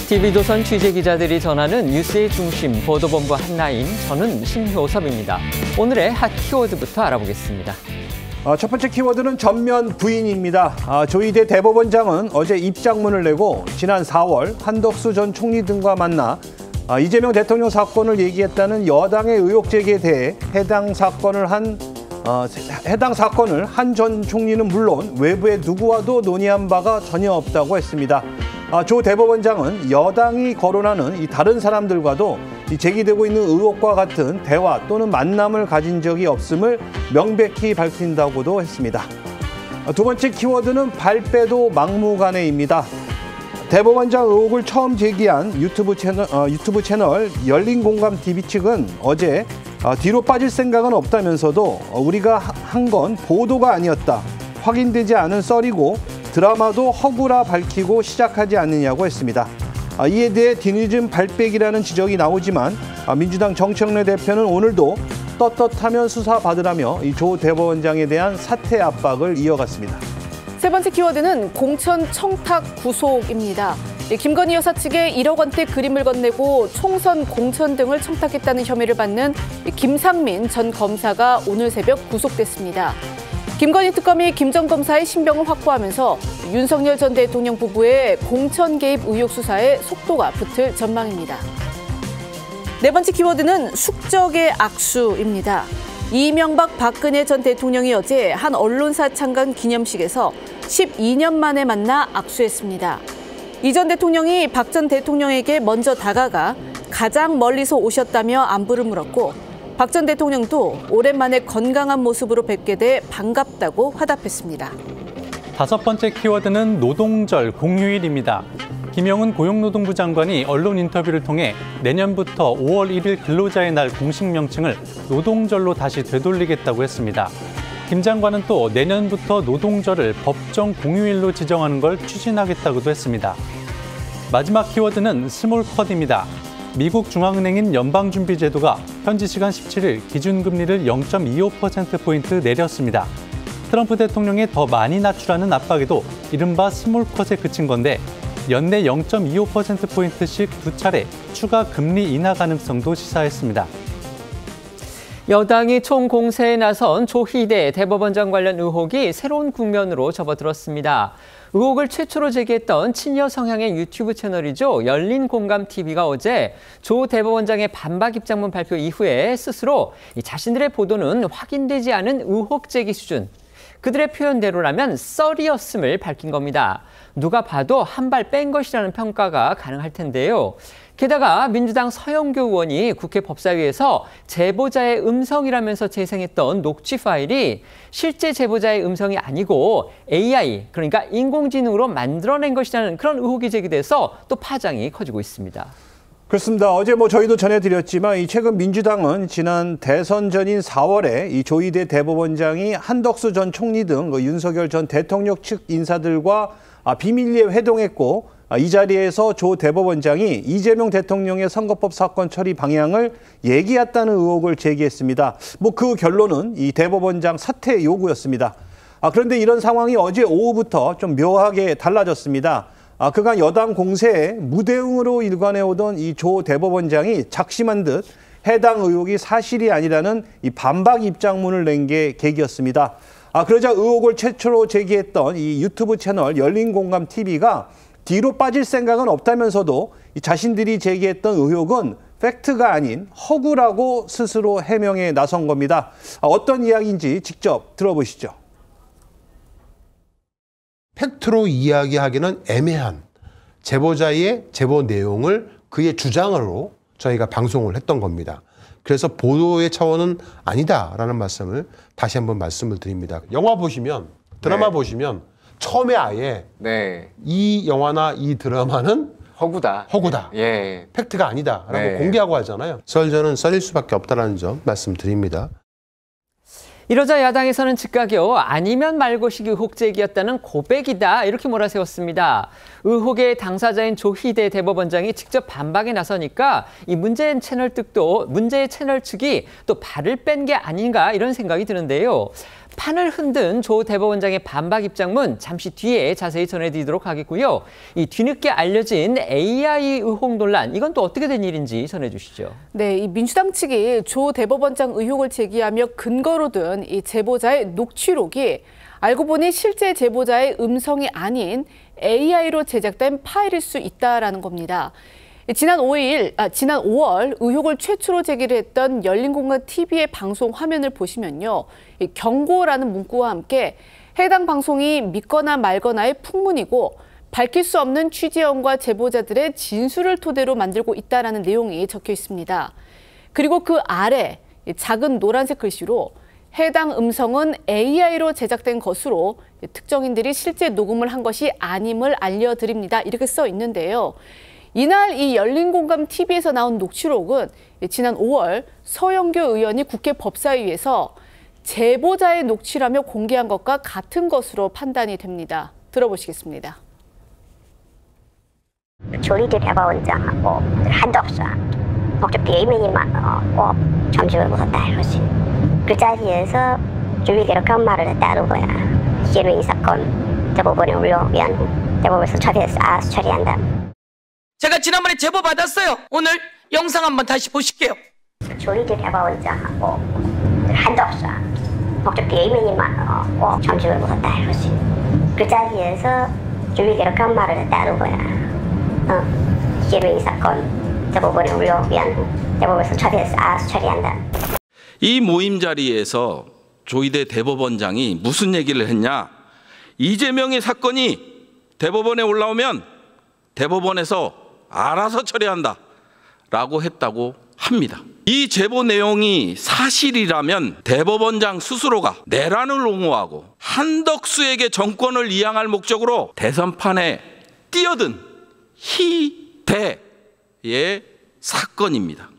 TV조선 취재기자들이 전하는 뉴스의 중심, 보도본부 한라인, 저는 신효섭입니다. 오늘의 핫 키워드부터 알아보겠습니다. 첫 번째 키워드는 전면 부인입니다. 조희대 대법원장은 어제 입장문을 내고 지난 4월 한덕수 전 총리 등과 만나 이재명 대통령 사건을 얘기했다는 여당의 의혹 제기에 대해 해당 사건을 한 전 총리는 물론 외부의 누구와도 논의한 바가 전혀 없다고 했습니다. 조 대법원장은 여당이 거론하는 이 다른 사람들과도 제기되고 있는 의혹과 같은 대화 또는 만남을 가진 적이 없음을 명백히 밝힌다고도 했습니다. 두 번째 키워드는 발빼도 막무가내입니다. 대법원장 의혹을 처음 제기한 유튜브 채널 열린공감TV 측은 어제 뒤로 빠질 생각은 없다면서도 우리가 한 건 보도가 아니었다. 확인되지 않은 썰이고 드라마도 허구라 밝히고 시작하지 않느냐고 했습니다. 이에 대해 뒤늦은 발빼기라는 지적이 나오지만 민주당 정청래 대표는 오늘도 떳떳하면 수사받으라며 이 조 대법원장에 대한 사퇴 압박을 이어갔습니다. 세 번째 키워드는 공천 청탁 구속입니다. 김건희 여사 측에 1억 원대 그림을 건네고 총선 공천 등을 청탁했다는 혐의를 받는 김상민 전 검사가 오늘 새벽 구속됐습니다. 김건희 특검이 김 전 검사의 신병을 확보하면서 윤석열 전 대통령 부부의 공천 개입 의혹 수사에 속도가 붙을 전망입니다. 네 번째 키워드는 숙적의 악수입니다. 이명박 박근혜 전 대통령이 어제 한 언론사 창간 기념식에서 12년 만에 만나 악수했습니다. 이 전 대통령이 박 전 대통령에게 먼저 다가가 가장 멀리서 오셨다며 안부를 물었고 박 전 대통령도 오랜만에 건강한 모습으로 뵙게 돼 반갑다고 화답했습니다. 다섯 번째 키워드는 노동절 공휴일입니다. 김영은 고용노동부 장관이 언론 인터뷰를 통해 내년부터 5월 1일 근로자의 날 공식 명칭을 노동절로 다시 되돌리겠다고 했습니다. 김 장관은 또 내년부터 노동절을 법정 공휴일로 지정하는 걸 추진하겠다고도 했습니다. 마지막 키워드는 스몰컷입니다. 미국 중앙은행인 연방준비제도가 현지 시간 17일 기준금리를 0.25%포인트 내렸습니다. 트럼프 대통령의 더 많이 낮추라는 압박에도 이른바 스몰컷에 그친 건데 연내 0.25%포인트씩 두 차례 추가 금리 인하 가능성도 시사했습니다. 여당이 총공세에 나선 조희대 대법원장 관련 의혹이 새로운 국면으로 접어들었습니다. 의혹을 최초로 제기했던 친여 성향의 유튜브 채널이죠. 열린공감TV가 어제 조 대법원장의 반박 입장문 발표 이후에 스스로 자신들의 보도는 확인되지 않은 의혹 제기 수준, 그들의 표현대로라면 썰이었음을 밝힌 겁니다. 누가 봐도 한 발 뺀 것이라는 평가가 가능할 텐데요. 게다가 민주당 서영교 의원이 국회 법사위에서 제보자의 음성이라면서 재생했던 녹취 파일이 실제 제보자의 음성이 아니고 AI, 그러니까 인공지능으로 만들어낸 것이라는 그런 의혹이 제기돼서 또 파장이 커지고 있습니다. 그렇습니다. 어제 저희도 전해드렸지만 최근 민주당은 지난 대선 전인 4월에 이 조희대 대법원장이 한덕수 전 총리 등 윤석열 전 대통령 측 인사들과 비밀리에 회동했고 이 자리에서 조 대법원장이 이재명 대통령의 선거법 사건 처리 방향을 얘기했다는 의혹을 제기했습니다. 그 결론은 이 대법원장 사퇴 요구였습니다. 그런데 이런 상황이 어제 오후부터 좀 묘하게 달라졌습니다. 그간 여당 공세에 무대응으로 일관해오던 이 조 대법원장이 작심한 듯 해당 의혹이 사실이 아니라는 이 반박 입장문을 낸 게 계기였습니다. 그러자 의혹을 최초로 제기했던 이 유튜브 채널 열린공감TV가 뒤로 빠질 생각은 없다면서도 자신들이 제기했던 의혹은 팩트가 아닌 허구라고 스스로 해명에 나선 겁니다. 어떤 이야기인지 직접 들어보시죠. 팩트로 이야기하기는 애매한 제보자의 제보 내용을 그의 주장으로 저희가 방송을 했던 겁니다. 그래서 보도의 차원은 아니다라는 말씀을 다시 한번 말씀을 드립니다. 영화 보시면, 드라마 보시면 처음에 아예 이 영화나 이 드라마는 허구다. 예. 팩트가 아니다라고 공개하고 하잖아요. 썰전은 썰일 수밖에 없다는 점 말씀드립니다. 이러자 야당에서는 즉각요, 아니면 말고식 의혹 제기였다는 고백이다, 이렇게 몰아세웠습니다. 의혹의 당사자인 조희대 대법원장이 직접 반박에 나서니까 이 문재인 채널 측이 또 발을 뺀 게 아닌가 이런 생각이 드는데요. 판을 흔든 조 대법원장의 반박 입장문 잠시 뒤에 자세히 전해드리도록 하겠고요. 이 뒤늦게 알려진 AI 의혹 논란, 이건 또 어떻게 된 일인지 전해주시죠. 네, 이 민주당 측이 조 대법원장 의혹을 제기하며 근거로 든 이 제보자의 녹취록이 알고 보니 실제 제보자의 음성이 아닌 AI로 제작된 파일일 수 있다라는 겁니다. 지난 5월 의혹을 최초로 제기를 했던 열린공감 TV의 방송 화면을 보시면요. 경고라는 문구와 함께 해당 방송이 믿거나 말거나의 풍문이고 밝힐 수 없는 취재원과 제보자들의 진술을 토대로 만들고 있다는 내용이 적혀 있습니다. 그리고 그 아래 작은 노란색 글씨로 해당 음성은 AI로 제작된 것으로 특정인들이 실제 녹음을 한 것이 아님을 알려드립니다. 이렇게 써 있는데요. 이날 이 열린공감 TV에서 나온 녹취록은 지난 5월 서영교 의원이 국회 법사위에서 제보자의 녹취라며 공개한 것과 같은 것으로 판단이 됩니다. 들어보시겠습니다. 조희대 대법원장하고 한덕수와 목적 비밀이 많고 점심을 먹었다 이러지. 그 자리에서 조희대로 그런 말을 했다는 거야. 시민이 사건 대법원에 올라오면 대법원에서 알아서 처리한다. 제가 지난번에 제보 받았어요. 오늘 영상 한번 다시 보실게요. 조희대 대법원장하고 한덕수와 목적 비밀이 많고 점심을 먹었다 이러지. 그 자리에서 조희대로 그런 말을 했다는 거야. 시민이 사건 대법원에 올라오면 대법원에서 알아서 처리한다. 이 모임 자리에서 조희대 대법원장이 무슨 얘기를 했냐? 이재명의 사건이 대법원에 올라오면 대법원에서 알아서 처리한다 라고 했다고 합니다. 이 제보 내용이 사실이라면 대법원장 스스로가 내란을 옹호하고 한덕수에게 정권을 이양할 목적으로 대선판에 뛰어든 희대의 사건입니다.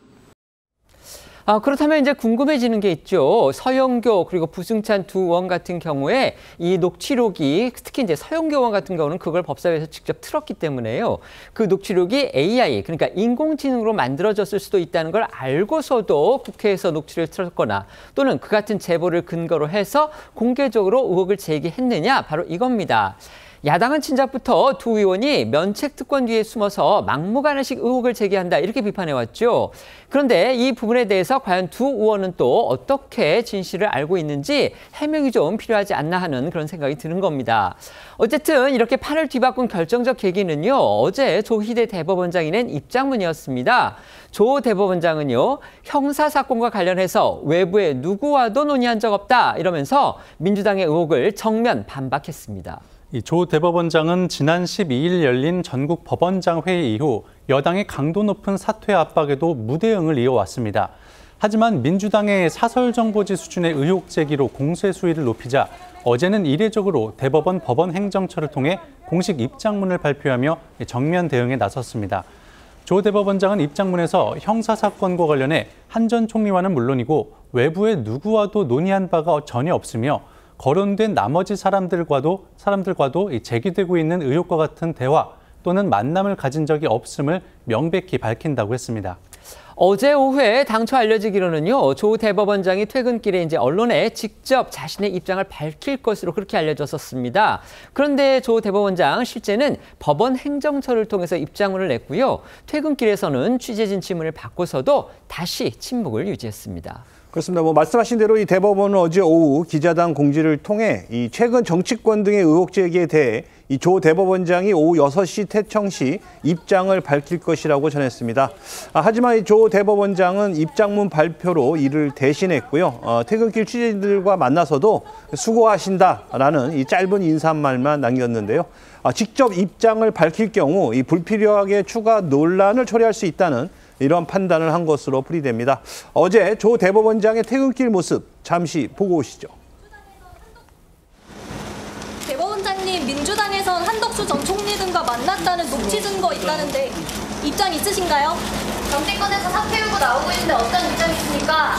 그렇다면 이제 궁금해지는 게 있죠. 서영교 그리고 부승찬 두 의원 같은 경우에 이 녹취록이 특히 이제 서영교 의원 같은 경우는 그걸 법사위에서 직접 틀었기 때문에요. 그 녹취록이 AI, 그러니까 인공지능으로 만들어졌을 수도 있다는 걸 알고서도 국회에서 녹취를 틀었거나 또는 그 같은 제보를 근거로 해서 공개적으로 의혹을 제기했느냐, 바로 이겁니다. 야당은 진작부터 두 의원이 면책특권 뒤에 숨어서 막무가내식 의혹을 제기한다 이렇게 비판해왔죠. 그런데 이 부분에 대해서 과연 두 의원은 또 어떻게 진실을 알고 있는지 해명이 좀 필요하지 않나 하는 그런 생각이 드는 겁니다. 어쨌든 이렇게 판을 뒤바꾼 결정적 계기는요. 어제 조희대 대법원장이 낸 입장문이었습니다. 조 대법원장은요. 형사사건과 관련해서 외부의 누구와도 논의한 적 없다 이러면서 민주당의 의혹을 정면 반박했습니다. 조 대법원장은 지난 12일 열린 전국 법원장 회의 이후 여당의 강도 높은 사퇴 압박에도 무대응을 이어왔습니다. 하지만 민주당의 사설정보지 수준의 의혹 제기로 공세 수위를 높이자 어제는 이례적으로 대법원 법원행정처를 통해 공식 입장문을 발표하며 정면 대응에 나섰습니다. 조 대법원장은 입장문에서 형사사건과 관련해 한 전 총리와는 물론이고 외부의 누구와도 논의한 바가 전혀 없으며 거론된 나머지 사람들과도 제기되고 있는 의혹과 같은 대화 또는 만남을 가진 적이 없음을 명백히 밝힌다고 했습니다. 어제 오후에 당초 알려지기로는요. 조 대법원장이 퇴근길에 이제 언론에 직접 자신의 입장을 밝힐 것으로 그렇게 알려졌었습니다. 그런데 조 대법원장 실제는 법원 행정처를 통해서 입장문을 냈고요. 퇴근길에서는 취재진 질문을 받고서도 다시 침묵을 유지했습니다. 그렇습니다. 말씀하신 대로 이 대법원은 어제 오후 기자단 공지를 통해 이 최근 정치권 등의 의혹 제기에 대해 이 조 대법원장이 오후 6시 퇴청 시 입장을 밝힐 것이라고 전했습니다. 하지만 이 조 대법원장은 입장문 발표로 이를 대신했고요. 퇴근길 취재진들과 만나서도 수고하신다라는 이 짧은 인사말만 남겼는데요. 직접 입장을 밝힐 경우 이 불필요하게 추가 논란을 초래할 수 있다는 이런 판단을 한 것으로 풀이됩니다. 어제 조 대법원장의 퇴근길 모습 잠시 보고 오시죠. 대법원장님, 민주당에선 한덕수 전 총리 등과 만났다는 녹취 증거 있다는데 입장 있으신가요? 정치권에서 사퇴 후보 나오고 있는데 어떤 입장이십니까?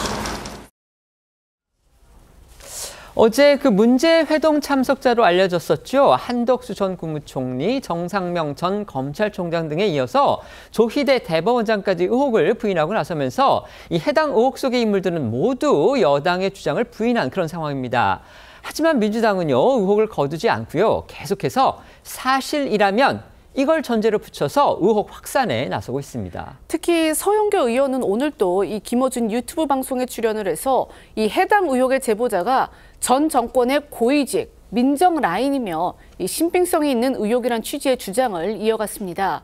어제 그 문제 회동 참석자로 알려졌었죠. 한덕수 전 국무총리, 정상명 전 검찰총장 등에 이어서 조희대 대법원장까지 의혹을 부인하고 나서면서 이 해당 의혹 속의 인물들은 모두 여당의 주장을 부인한 그런 상황입니다. 하지만 민주당은요, 의혹을 거두지 않고요, 계속해서 사실이라면 이걸 전제로 붙여서 의혹 확산에 나서고 있습니다. 특히 서영교 의원은 오늘 또 이 김어준 유튜브 방송에 출연을 해서 이 해당 의혹의 제보자가 전 정권의 고위직, 민정 라인이며 이 신빙성이 있는 의혹이란 취지의 주장을 이어갔습니다.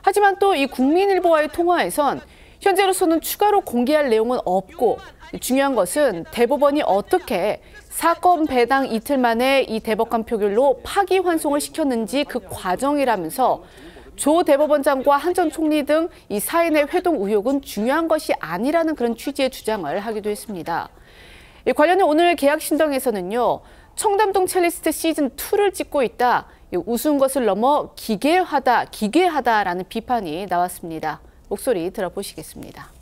하지만 또 이 국민일보와의 통화에선 현재로서는 추가로 공개할 내용은 없고 중요한 것은 대법원이 어떻게 사건 배당 이틀 만에 이 대법관 표결로 파기환송을 시켰는지 그 과정이라면서 조 대법원장과 한 전 총리 등 이 사인의 회동 의혹은 중요한 것이 아니라는 그런 취지의 주장을 하기도 했습니다. 관련해 오늘 계약신당에서는요, 청담동 첼리스트 시즌2를 찍고 있다, 우스운 것을 넘어 기괴하다라는 비판이 나왔습니다. 목소리 들어보시겠습니다.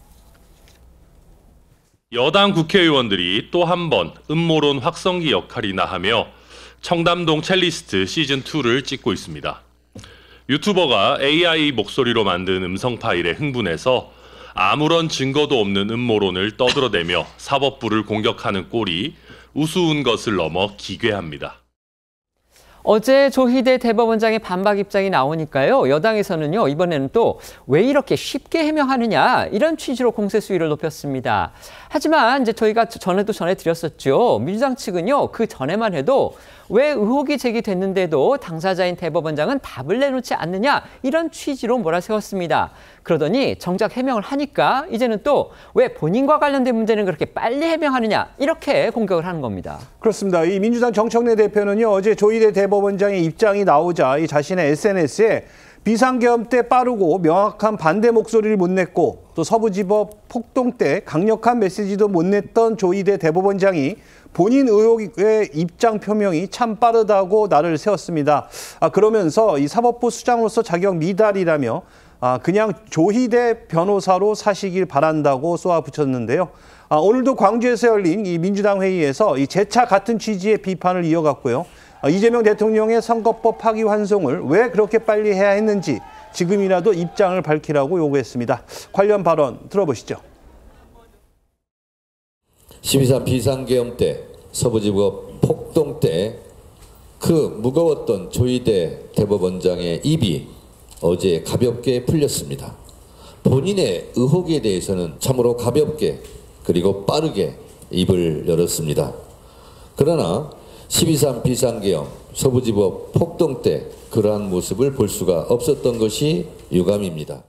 여당 국회의원들이 또 한 번 음모론 확성기 역할이나 하며 청담동 첼리스트 시즌2를 찍고 있습니다. 유튜버가 AI 목소리로 만든 음성 파일에 흥분해서 아무런 증거도 없는 음모론을 떠들어대며 사법부를 공격하는 꼴이 우스운 것을 넘어 기괴합니다. 어제 조희대 대법원장의 반박 입장이 나오니까요, 여당에서는요, 이번에는 또 왜 이렇게 쉽게 해명하느냐, 이런 취지로 공세 수위를 높였습니다. 하지만 이제 저희가 전에도 전해드렸었죠. 민주당 측은요, 그 전에만 해도 왜 의혹이 제기됐는데도 당사자인 대법원장은 답을 내놓지 않느냐, 이런 취지로 몰아세웠습니다. 그러더니 정작 해명을 하니까 이제는 또 왜 본인과 관련된 문제는 그렇게 빨리 해명하느냐, 이렇게 공격을 하는 겁니다. 그렇습니다. 이 민주당 정청래 대표는요, 어제 조희대 대법원장의 입장이 나오자 이 자신의 SNS에 비상계엄 때 빠르고 명확한 반대 목소리를 못 냈고 또 서부지법 폭동 때 강력한 메시지도 못 냈던 조희대 대법원장이 본인 의혹의 입장 표명이 참 빠르다고 날을 세웠습니다. 그러면서 이 사법부 수장으로서 자격 미달이라며 그냥 조희대 변호사로 사시길 바란다고 쏘아붙였는데요. 오늘도 광주에서 열린 이 민주당 회의에서 이 재차 같은 취지의 비판을 이어갔고요. 이재명 대통령의 선거법 파기환송을 왜 그렇게 빨리 해야 했는지 지금이라도 입장을 밝히라고 요구했습니다. 관련 발언 들어보시죠. 12.3 비상계엄 때, 서부지법 폭동 때 그 무거웠던 조희대 대법원장의 입이 어제 가볍게 풀렸습니다. 본인의 의혹에 대해서는 참으로 가볍게 그리고 빠르게 입을 열었습니다. 그러나 12.3 비상계엄, 서부지법 폭동 때 그러한 모습을 볼 수가 없었던 것이 유감입니다.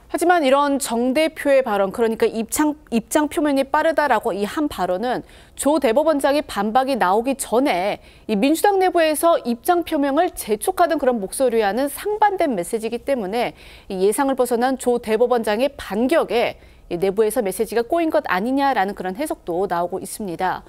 하지만 이런 정 대표의 발언, 그러니까 입장 표명이 빠르다라고 이 한 발언은 조 대법원장의 반박이 나오기 전에 이 민주당 내부에서 입장 표명을 재촉하던 그런 목소리와는 상반된 메시지이기 때문에 이 예상을 벗어난 조 대법원장의 반격에 이 내부에서 메시지가 꼬인 것 아니냐라는 그런 해석도 나오고 있습니다.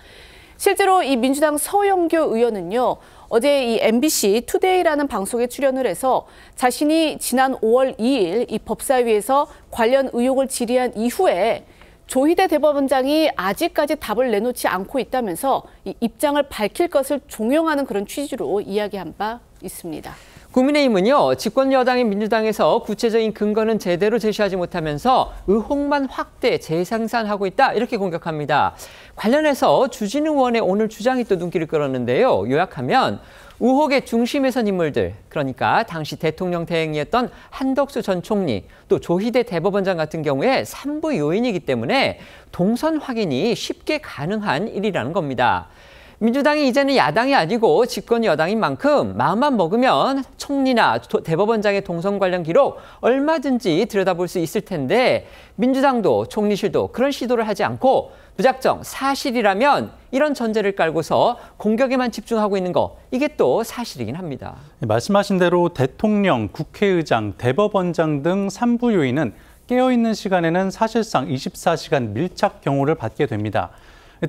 실제로 이 민주당 서영교 의원은요, 어제 이 MBC 투데이라는 방송에 출연을 해서 자신이 지난 5월 2일 이 법사위에서 관련 의혹을 질의한 이후에 조희대 대법원장이 아직까지 답을 내놓지 않고 있다면서 이 입장을 밝힐 것을 종용하는 그런 취지로 이야기한 바 있습니다. 국민의힘은요, 집권 여당인 민주당에서 구체적인 근거는 제대로 제시하지 못하면서 의혹만 확대, 재생산하고 있다, 이렇게 공격합니다. 관련해서 주진우 의원의 오늘 주장이 또 눈길을 끌었는데요. 요약하면 의혹의 중심에 선 인물들, 그러니까 당시 대통령 대행이었던 한덕수 전 총리, 또 조희대 대법원장 같은 경우에 삼부 요인이기 때문에 동선 확인이 쉽게 가능한 일이라는 겁니다. 민주당이 이제는 야당이 아니고 집권 여당인 만큼 마음만 먹으면 총리나 대법원장의 동선 관련 기록 얼마든지 들여다볼 수 있을 텐데 민주당도 총리실도 그런 시도를 하지 않고 무작정 사실이라면 이런 전제를 깔고서 공격에만 집중하고 있는 거, 이게 또 사실이긴 합니다. 말씀하신 대로 대통령, 국회의장, 대법원장 등 3부 요인은 깨어있는 시간에는 사실상 24시간 밀착 경호를 받게 됩니다.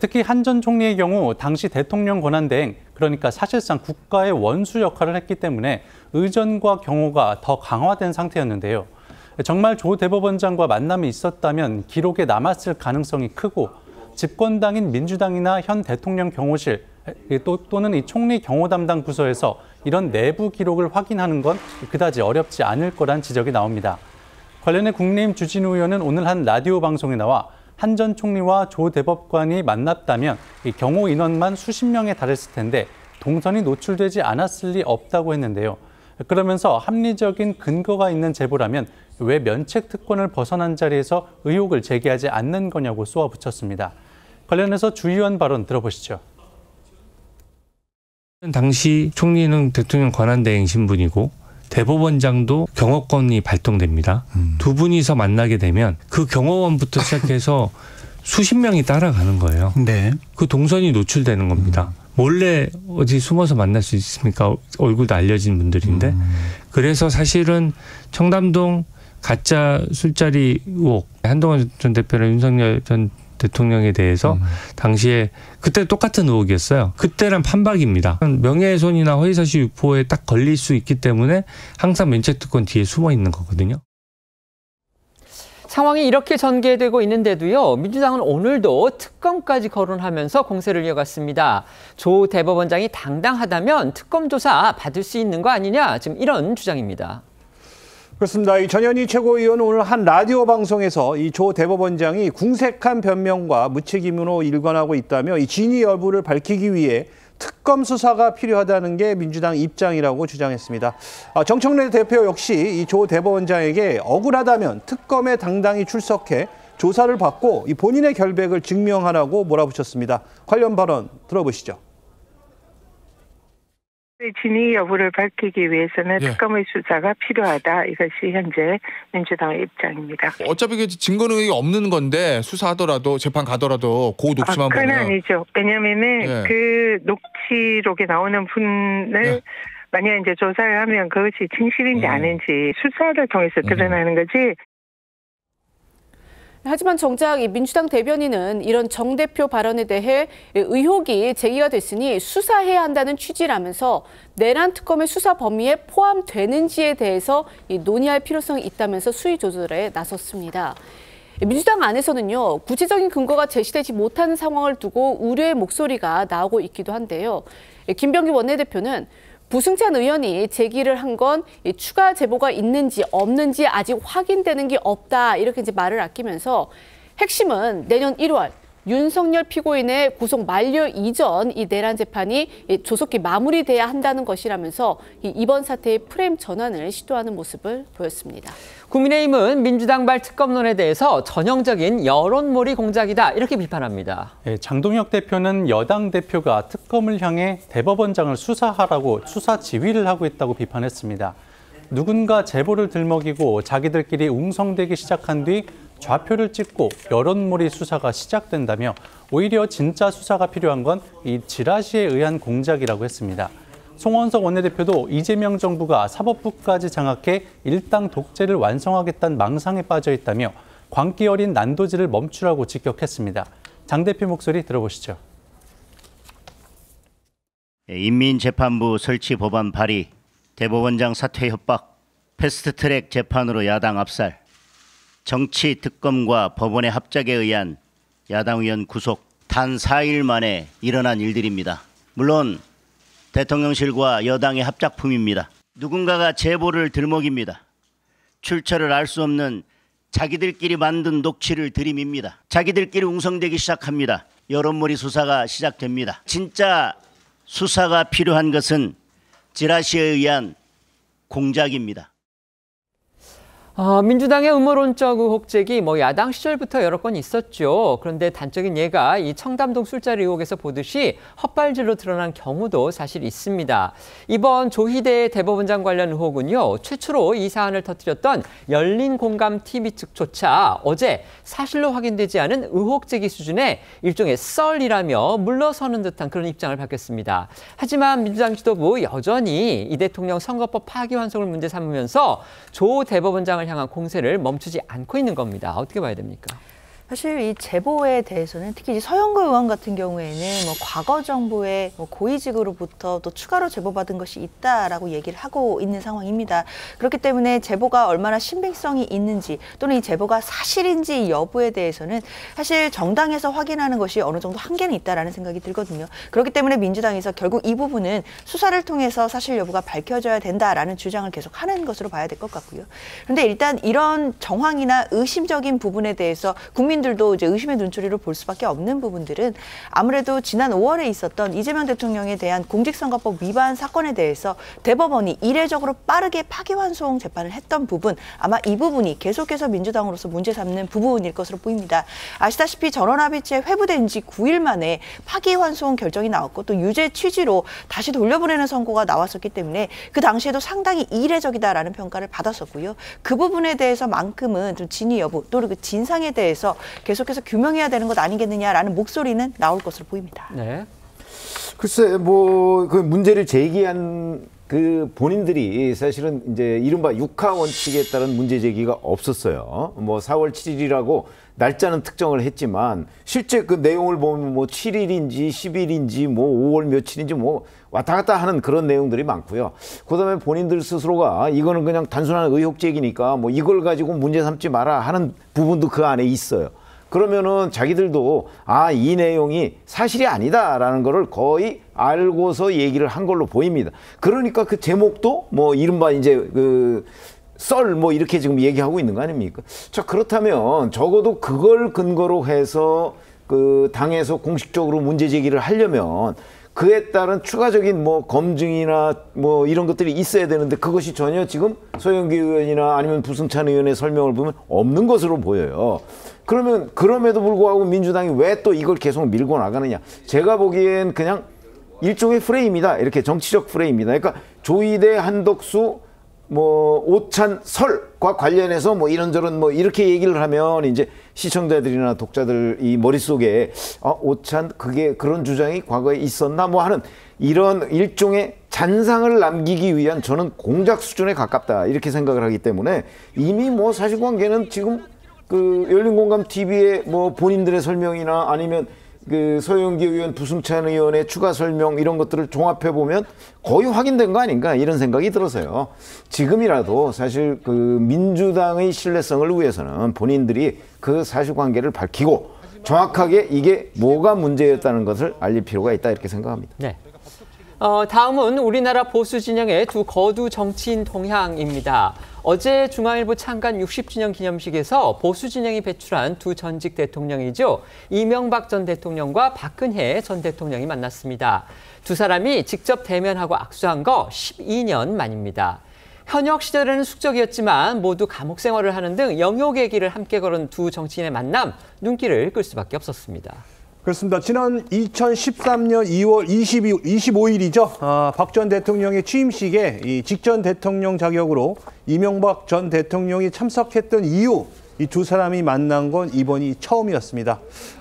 특히 한 전 총리의 경우 당시 대통령 권한대행, 그러니까 사실상 국가의 원수 역할을 했기 때문에 의전과 경호가 더 강화된 상태였는데요. 정말 조 대법원장과 만남이 있었다면 기록에 남았을 가능성이 크고 집권당인 민주당이나 현 대통령 경호실 또는 이 총리 경호 담당 부서에서 이런 내부 기록을 확인하는 건 그다지 어렵지 않을 거란 지적이 나옵니다. 관련해 국민의힘 주진우 의원은 오늘 한 라디오 방송에 나와 한 전 총리와 조 대법관이 만났다면 이 경호 인원만 수십 명에 달했을 텐데 동선이 노출되지 않았을 리 없다고 했는데요. 그러면서 합리적인 근거가 있는 제보라면 왜 면책 특권을 벗어난 자리에서 의혹을 제기하지 않는 거냐고 쏘아붙였습니다. 관련해서 주 의원 발언 들어보시죠. 당시 총리는 대통령 권한대행 신분이고 대법원장도 경호권이 발동됩니다. 두 분이서 만나게 되면 그 경호원부터 시작해서 수십 명이 따라가는 거예요. 네. 그 동선이 노출되는 겁니다. 몰래 어디 숨어서 만날 수 있습니까? 얼굴도 알려진 분들인데. 그래서 사실은 청담동 가짜 술자리 의혹, 한동훈 전 대표랑 윤석열 전 대통령에 대해서 당시에 그때 똑같은 의혹이었어요. 그때랑 판박입니다. 명예훼손이나 허위사실 유포에 딱 걸릴 수 있기 때문에 항상 면책특권 뒤에 숨어 있는 거거든요. 상황이 이렇게 전개되고 있는데도요. 민주당은 오늘도 특검까지 거론하면서 공세를 이어갔습니다. 조 대법원장이 당당하다면 특검 조사 받을 수 있는 거 아니냐. 지금 이런 주장입니다. 그렇습니다. 이 전현희 최고위원은 오늘 한 라디오 방송에서 이 조 대법원장이 궁색한 변명과 무책임으로 일관하고 있다며 이 진위 여부를 밝히기 위해 특검 수사가 필요하다는 게 민주당 입장이라고 주장했습니다. 정청래 대표 역시 이 조 대법원장에게 억울하다면 특검에 당당히 출석해 조사를 받고 이 본인의 결백을 증명하라고 몰아붙였습니다. 관련 발언 들어보시죠. 진위 여부를 밝히기 위해서는 특검의 수사가 필요하다. 이것이 현재 민주당의 입장입니다. 어차피 그 증거능력이 없는 건데 수사하더라도 재판 가더라도 그 녹취만 보면. 그건 아니죠. 왜냐하면은 그 녹취록에 나오는 분을 만약 이제 조사를 하면 그것이 진실인지 아닌지 수사를 통해서 드러나는 거지. 하지만 정작 민주당 대변인은 이런 정 대표 발언에 대해 의혹이 제기가 됐으니 수사해야 한다는 취지라면서 내란 특검의 수사 범위에 포함되는지에 대해서 논의할 필요성이 있다면서 수위 조절에 나섰습니다. 민주당 안에서는요, 구체적인 근거가 제시되지 못하는 상황을 두고 우려의 목소리가 나오고 있기도 한데요. 김병기 원내대표는 부승찬 의원이 제기를 한 건 추가 제보가 있는지 없는지 아직 확인되는 게 없다. 이렇게 이제 말을 아끼면서 핵심은 내년 1월 윤석열 피고인의 구속 만료 이전 이 내란 재판이 조속히 마무리돼야 한다는 것이라면서 이번 사태의 프레임 전환을 시도하는 모습을 보였습니다. 국민의힘은 민주당발 특검론에 대해서 전형적인 여론몰이 공작이다 이렇게 비판합니다. 장동혁 대표는 여당 대표가 특검을 향해 대법원장을 수사하라고 수사 지휘를 하고 있다고 비판했습니다. 누군가 제보를 들먹이고 자기들끼리 웅성대기 시작한 뒤 좌표를 찍고 여론몰이 수사가 시작된다며 오히려 진짜 수사가 필요한 건 이 지라시에 의한 공작이라고 했습니다. 송원석 원내대표도 이재명 정부가 사법부까지 장악해 일당 독재를 완성하겠다는 망상에 빠져 있다며 광기 어린 난도질을 멈추라고 직격했습니다. 장 대표 목소리 들어보시죠. 인민재판부 설치 법안 발의, 대법원장 사퇴 협박, 패스트트랙 재판으로 야당 압살, 정치 특검과 법원의 합작에 의한 야당 의원 구속, 단 4일 만에 일어난 일들입니다. 물론 대통령실과 여당의 합작품입니다. 누군가가 제보를 들먹입니다. 출처를 알 수 없는 자기들끼리 만든 녹취를 들이밉니다. 자기들끼리 웅성대기 시작합니다. 여론몰이 수사가 시작됩니다. 진짜 수사가 필요한 것은 지라시에 의한 공작입니다. 민주당의 음모론적 의혹 제기 야당 시절부터 여러 건 있었죠. 그런데 단적인 예가 이 청담동 술자리 의혹에서 보듯이 헛발질로 드러난 경우도 사실 있습니다. 이번 조희대 대법원장 관련 의혹은요. 최초로 이 사안을 터뜨렸던 열린공감TV 측조차 어제 사실로 확인되지 않은 의혹 제기 수준의 일종의 썰이라며 물러서는 듯한 그런 입장을 밝혔습니다. 하지만 민주당 지도부 여전히 이 대통령 선거법 파기환송을 문제 삼으면서 조 대법원장을 향한 공세를 멈추지 않고 있는 겁니다. 어떻게 봐야 됩니까? 사실 이 제보에 대해서는 특히 서영구 의원 같은 경우에는 뭐 과거 정부의 뭐 고위직으로부터 또 추가로 제보받은 것이 있다라고 얘기를 하고 있는 상황입니다. 그렇기 때문에 제보가 얼마나 신빙성이 있는지 또는 이 제보가 사실인지 여부에 대해서는 사실 정당에서 확인하는 것이 어느 정도 한계는 있다라는 생각이 들거든요. 그렇기 때문에 민주당에서 결국 이 부분은 수사를 통해서 사실 여부가 밝혀져야 된다라는 주장을 계속 하는 것으로 봐야 될 것 같고요. 그런데 일단 이런 정황이나 의심적인 부분에 대해서 국민들도 이제 의심의 눈초리로 볼 수밖에 없는 부분들은 아무래도 지난 5월에 있었던 이재명 대통령에 대한 공직선거법 위반 사건에 대해서 대법원이 이례적으로 빠르게 파기환송 재판을 했던 부분, 아마 이 부분이 계속해서 민주당으로서 문제 삼는 부분일 것으로 보입니다. 아시다시피 전원합의체 회부된 지 9일 만에 파기환송 결정이 나왔고 또 유죄 취지로 다시 돌려보내는 선고가 나왔었기 때문에 그 당시에도 상당히 이례적이다라는 평가를 받았었고요. 그 부분에 대해서만큼은 좀 진위 여부 또는 그 진상에 대해서 계속해서 규명해야 되는 것 아니겠느냐라는 목소리는 나올 것으로 보입니다. 네. 글쎄, 뭐 그 문제를 제기한 그 본인들이 사실은 이제 이른바 육하 원칙에 따른 문제 제기가 없었어요. 뭐 4월 7일이라고 날짜는 특정을 했지만 실제 그 내용을 보면 뭐 7일인지 10일인지 뭐 5월 며칠인지 뭐 왔다 갔다 하는 그런 내용들이 많고요. 그다음에 본인들 스스로가 이거는 그냥 단순한 의혹 제기니까 뭐 이걸 가지고 문제 삼지 마라 하는 부분도 그 안에 있어요. 그러면은 자기들도 이 내용이 사실이 아니다라는 거를 거의 알고서 얘기를 한 걸로 보입니다. 그러니까 그 제목도 뭐 이른바 이제 그 썰 뭐 이렇게 지금 얘기하고 있는 거 아닙니까? 자, 그렇다면 적어도 그걸 근거로 해서 그 당에서 공식적으로 문제 제기를 하려면 그에 따른 추가적인 뭐 검증이나 뭐 이런 것들이 있어야 되는데 그것이 전혀 지금 소영기 의원이나 아니면 부승찬 의원의 설명을 보면 없는 것으로 보여요. 그러면 그럼에도 불구하고 민주당이 왜 또 이걸 계속 밀고 나가느냐. 제가 보기엔 그냥 일종의 프레임이다. 이렇게 정치적 프레임이다. 그러니까 조이대, 한덕수, 뭐 오찬 설과 관련해서 뭐 이런저런 뭐 이렇게 얘기를 하면 이제 시청자들이나 독자들 이 머릿속에 오찬 그게 그런 주장이 과거에 있었나 뭐 하는 이런 일종의 잔상을 남기기 위한 저는 공작 수준에 가깝다 이렇게 생각을 하기 때문에 이미 뭐 사실관계는 지금 그 열린공감 TV의 뭐 본인들의 설명이나 아니면 그 서영기 의원, 부승찬 의원의 추가 설명 이런 것들을 종합해 보면 거의 확인된 거 아닌가 이런 생각이 들어서요. 지금이라도 사실 그 민주당의 신뢰성을 위해서는 본인들이 그 사실관계를 밝히고 정확하게 이게 뭐가 문제였다는 것을 알릴 필요가 있다 이렇게 생각합니다. 네. 다음은 우리나라 보수 진영의 두 거두 정치인 동향입니다. 어제 중앙일보 창간 60주년 기념식에서 보수 진영이 배출한 두 전직 대통령이죠. 이명박 전 대통령과 박근혜 전 대통령이 만났습니다. 두 사람이 직접 대면하고 악수한 거 12년 만입니다. 현역 시절에는 숙적이었지만 모두 감옥 생활을 하는 등 영욕의 길을 함께 걸은 두 정치인의 만남, 눈길을 끌 수밖에 없었습니다. 그렇습니다. 지난 2013년 2월 25일이죠. 박 전 대통령의 취임식에 이 직전 대통령 자격으로 이명박 전 대통령이 참석했던 이후 이 두 사람이 만난 건 이번이 처음이었습니다.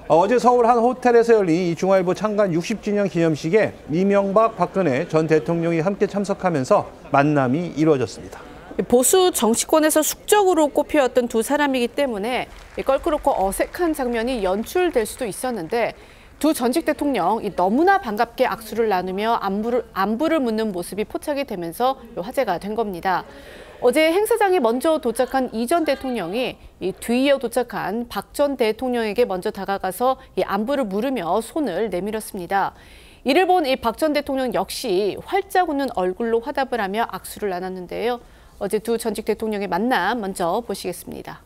어제 서울 한 호텔에서 열린 이 중앙일보 창간 60주년 기념식에 이명박, 박근혜 전 대통령이 함께 참석하면서 만남이 이루어졌습니다. 보수 정치권에서 숙적으로 꼽혀왔던 두 사람이기 때문에 껄끄럽고 어색한 장면이 연출될 수도 있었는데 두 전직 대통령 너무나 반갑게 악수를 나누며 안부를 묻는 모습이 포착이 되면서 화제가 된 겁니다. 어제 행사장에 먼저 도착한 이 전 대통령이 뒤이어 도착한 박 전 대통령에게 먼저 다가가서 안부를 물으며 손을 내밀었습니다. 이를 본 박 전 대통령 역시 활짝 웃는 얼굴로 화답을 하며 악수를 나눴는데요. 어제 두 전직 대통령의 만남 먼저 보시겠습니다.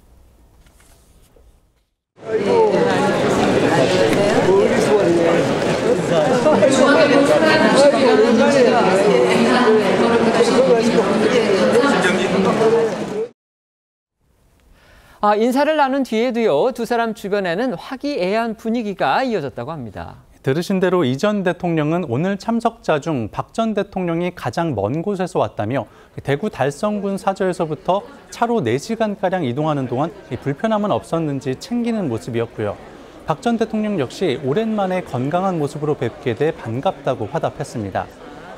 인사를 나눈 뒤에도요, 두 사람 주변에는 화기애애한 분위기가 이어졌다고 합니다. 들으신 대로 이 전 대통령은 오늘 참석자 중 박 전 대통령이 가장 먼 곳에서 왔다며 대구 달성군 사저에서부터 차로 4시간가량 이동하는 동안 불편함은 없었는지 챙기는 모습이었고요. 박 전 대통령 역시 오랜만에 건강한 모습으로 뵙게 돼 반갑다고 화답했습니다.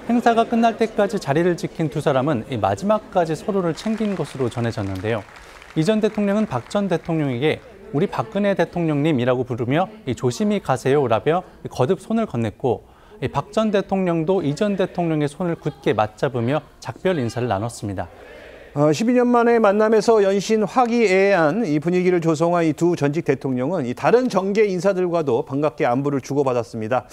행사가 끝날 때까지 자리를 지킨 두 사람은 마지막까지 서로를 챙긴 것으로 전해졌는데요. 이 전 대통령은 박 전 대통령에게 우리 박근혜 대통령님이라고 부르며 조심히 가세요라며 거듭 손을 건넸고 박 전 대통령도 이 전 대통령의 손을 굳게 맞잡으며 작별 인사를 나눴습니다. 12년 만에 만남에서 연신 화기애애한 이 분위기를 조성한 이 두 전직 대통령은 이 다른 정계 인사들과도 반갑게 안부를 주고받았습니다.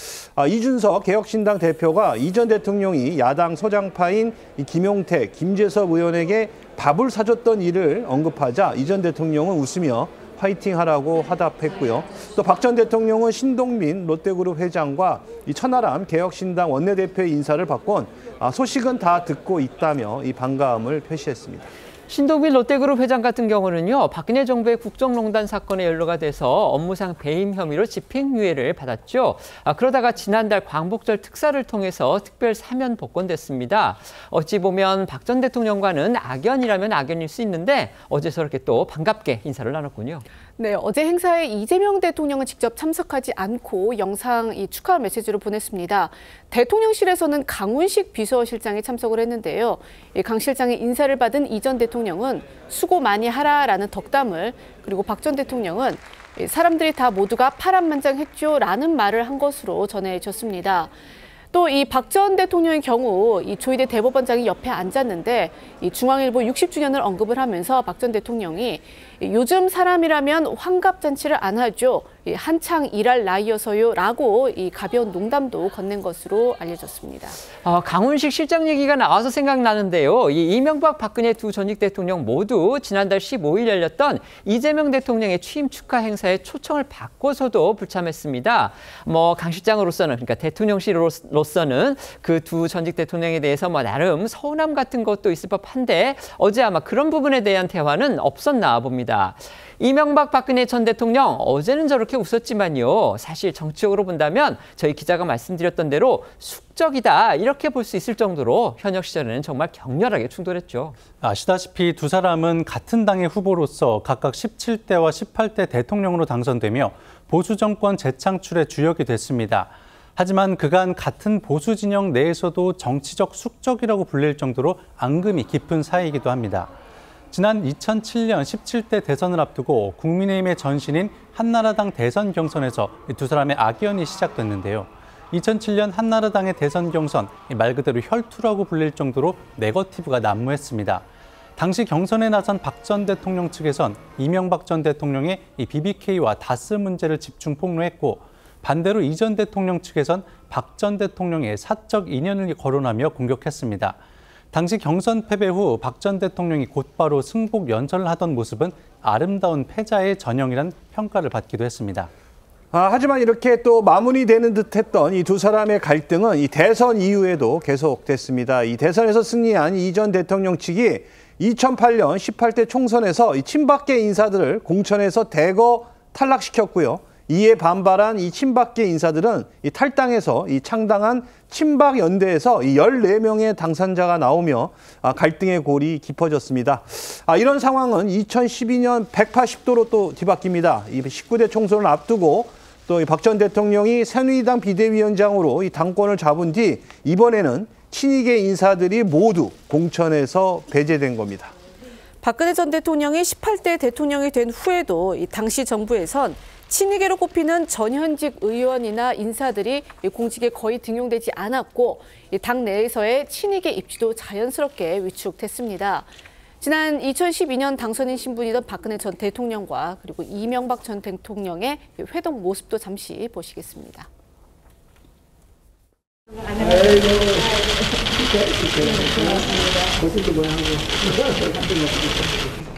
이준석 개혁신당 대표가 이 전 대통령이 야당 소장파인 이 김용태, 김재섭 의원에게 밥을 사줬던 일을 언급하자 이 전 대통령은 웃으며 화이팅하라고 화답했고요. 또 박 전 대통령은 신동민 롯데그룹 회장과 이 천하람 개혁신당 원내대표의 인사를 받곤 소식은 다 듣고 있다며 이 반가움을 표시했습니다. 신동민 롯데그룹 회장 같은 경우는요, 박근혜 정부의 국정농단 사건에 연루가 돼서 업무상 배임 혐의로 집행유예를 받았죠. 그러다가 지난달 광복절 특사를 통해서 특별 사면 복권됐습니다. 어찌 보면 박 전 대통령과는 악연이라면 악연일 수 있는데 어제 저렇게 또 반갑게 인사를 나눴군요. 네, 어제 행사에 이재명 대통령은 직접 참석하지 않고 영상 축하 메시지를 보냈습니다. 대통령실에서는 강훈식 비서실장이 참석을 했는데요. 강 실장의 인사를 받은 이 전 대통령은 수고 많이 하라라는 덕담을, 그리고 박 전 대통령은 사람들이 다 모두가 파란만장했죠라는 말을 한 것으로 전해졌습니다. 또 이 박 전 대통령의 경우 이 조희대 대법원장이 옆에 앉았는데 이 중앙일보 60주년을 언급을 하면서 박 전 대통령이 요즘 사람이라면 환갑잔치를 안 하죠. 한창 일할 나이여서요라고 이 가벼운 농담도 건넨 것으로 알려졌습니다. 강훈식 실장 얘기가 나와서 생각나는데요. 이 이명박 박근혜 두 전직 대통령 모두 지난달 15일 열렸던 이재명 대통령의 취임 축하 행사에 초청을 받고서도 불참했습니다. 강 실장으로서는, 그러니까 대통령실로서는 그 두 전직 대통령에 대해서 나름 서운함 같은 것도 있을 법한데 어제 아마 그런 부분에 대한 대화는 없었나 봅니다. 이명박 박근혜 전 대통령 어제는 저렇게 웃었지만요. 사실 정치적으로 본다면 저희 기자가 말씀드렸던 대로 숙적이다 이렇게 볼 수 있을 정도로 현역 시절에는 정말 격렬하게 충돌했죠. 아시다시피 두 사람은 같은 당의 후보로서 각각 17대와 18대 대통령으로 당선되며 보수 정권 재창출의 주역이 됐습니다. 하지만 그간 같은 보수 진영 내에서도 정치적 숙적이라고 불릴 정도로 앙금이 깊은 사이이기도 합니다. 지난 2007년 17대 대선을 앞두고 국민의힘의 전신인 한나라당 대선 경선에서 두 사람의 악연이 시작됐는데요. 2007년 한나라당의 대선 경선, 말 그대로 혈투라고 불릴 정도로 네거티브가 난무했습니다. 당시 경선에 나선 박 전 대통령 측에선 이명박 전 대통령의 BBK와 다스 문제를 집중 폭로했고, 반대로 이 전 대통령 측에선 박 전 대통령의 사적 인연을 거론하며 공격했습니다. 당시 경선 패배 후 박 전 대통령이 곧바로 승복 연설을 하던 모습은 아름다운 패자의 전형이란 평가를 받기도 했습니다. 하지만 이렇게 또 마무리되는 듯했던 이 두 사람의 갈등은 이 대선 이후에도 계속됐습니다. 이 대선에서 승리한 이 전 대통령 측이 2008년 18대 총선에서 이 친박계 인사들을 공천에서 대거 탈락시켰고요. 이에 반발한 이 친박계 인사들은 이 탈당해서 이 창당한 친박연대에서 이 14명의 당선자가 나오며 갈등의 골이 깊어졌습니다. 이런 상황은 2012년 180도로 또 뒤바뀝니다. 이 19대 총선을 앞두고 또 박 전 대통령이 새누리당 비대위원장으로 이 당권을 잡은 뒤 이번에는 친이계 인사들이 모두 공천에서 배제된 겁니다. 박근혜 전 대통령이 18대 대통령이 된 후에도 이 당시 정부에선 친이계로 꼽히는 전현직 의원이나 인사들이 공직에 거의 등용되지 않았고 당 내에서의 친이계 입지도 자연스럽게 위축됐습니다. 지난 2012년 당선인 신분이던 박근혜 전 대통령과 그리고 이명박 전 대통령의 회동 모습도 잠시 보시겠습니다.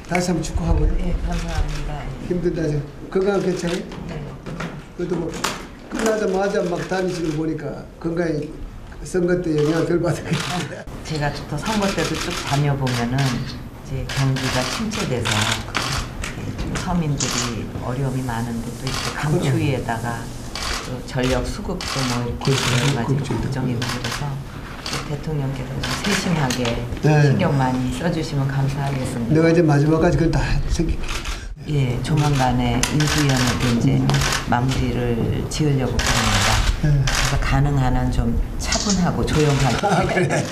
다시 한번 축하하고요. 네, 감사합니다. 힘들다. 건강 괜찮아요? 네. 그래도 뭐 끝나자마자 막 다니시는 거 보니까 건강이 선거 때 영향을 덜 받았겠네요. 제가 또 선거 때도 쭉 다녀보면은 이제 경기가 침체돼서 서민들이 어려움이 많은데 또 이렇게 강추위에다가 또 전력 수급도 뭐 이렇게 여러 가지 걱정이 많아서 대통령께서 세심하게 신경 많이 써주시면 감사하겠습니다. 내가 이제 마지막까지 그걸 다 챙길게. 예, 조만간에 인수위원회도 이제 마무리를 지으려고 합니다. 그래서 가능한 한 좀 차분하고 조용하게. 그래.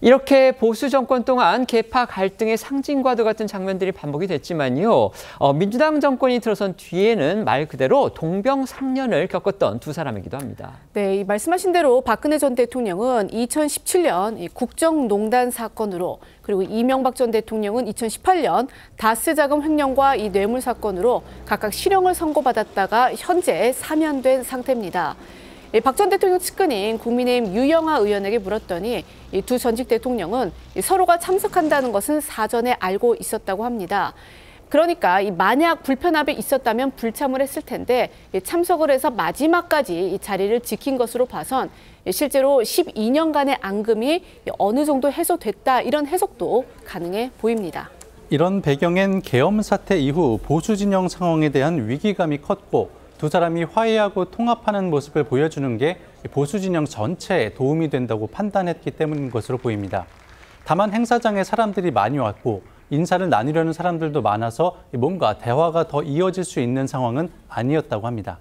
이렇게 보수 정권 동안 계파 갈등의 상징과도 같은 장면들이 반복이 됐지만요. 민주당 정권이 들어선 뒤에는 말 그대로 동병상련을 겪었던 두 사람이기도 합니다. 네, 말씀하신 대로 박근혜 전 대통령은 2017년 국정농단 사건으로 그리고 이명박 전 대통령은 2018년 다스 자금 횡령과 이 뇌물 사건으로 각각 실형을 선고받았다가 현재 사면된 상태입니다. 박 전 대통령 측근인 국민의힘 유영하 의원에게 물었더니 이 두 전직 대통령은 서로가 참석한다는 것은 사전에 알고 있었다고 합니다. 그러니까 만약 불편함이 있었다면 불참을 했을 텐데 참석을 해서 마지막까지 이 자리를 지킨 것으로 봐선 실제로 12년간의 앙금이 어느 정도 해소됐다 이런 해석도 가능해 보입니다. 이런 배경엔 계엄 사태 이후 보수 진영 상황에 대한 위기감이 컸고 두 사람이 화해하고 통합하는 모습을 보여주는 게 보수 진영 전체에 도움이 된다고 판단했기 때문인 것으로 보입니다. 다만 행사장에 사람들이 많이 왔고 인사를 나누려는 사람들도 많아서 뭔가 대화가 더 이어질 수 있는 상황은 아니었다고 합니다.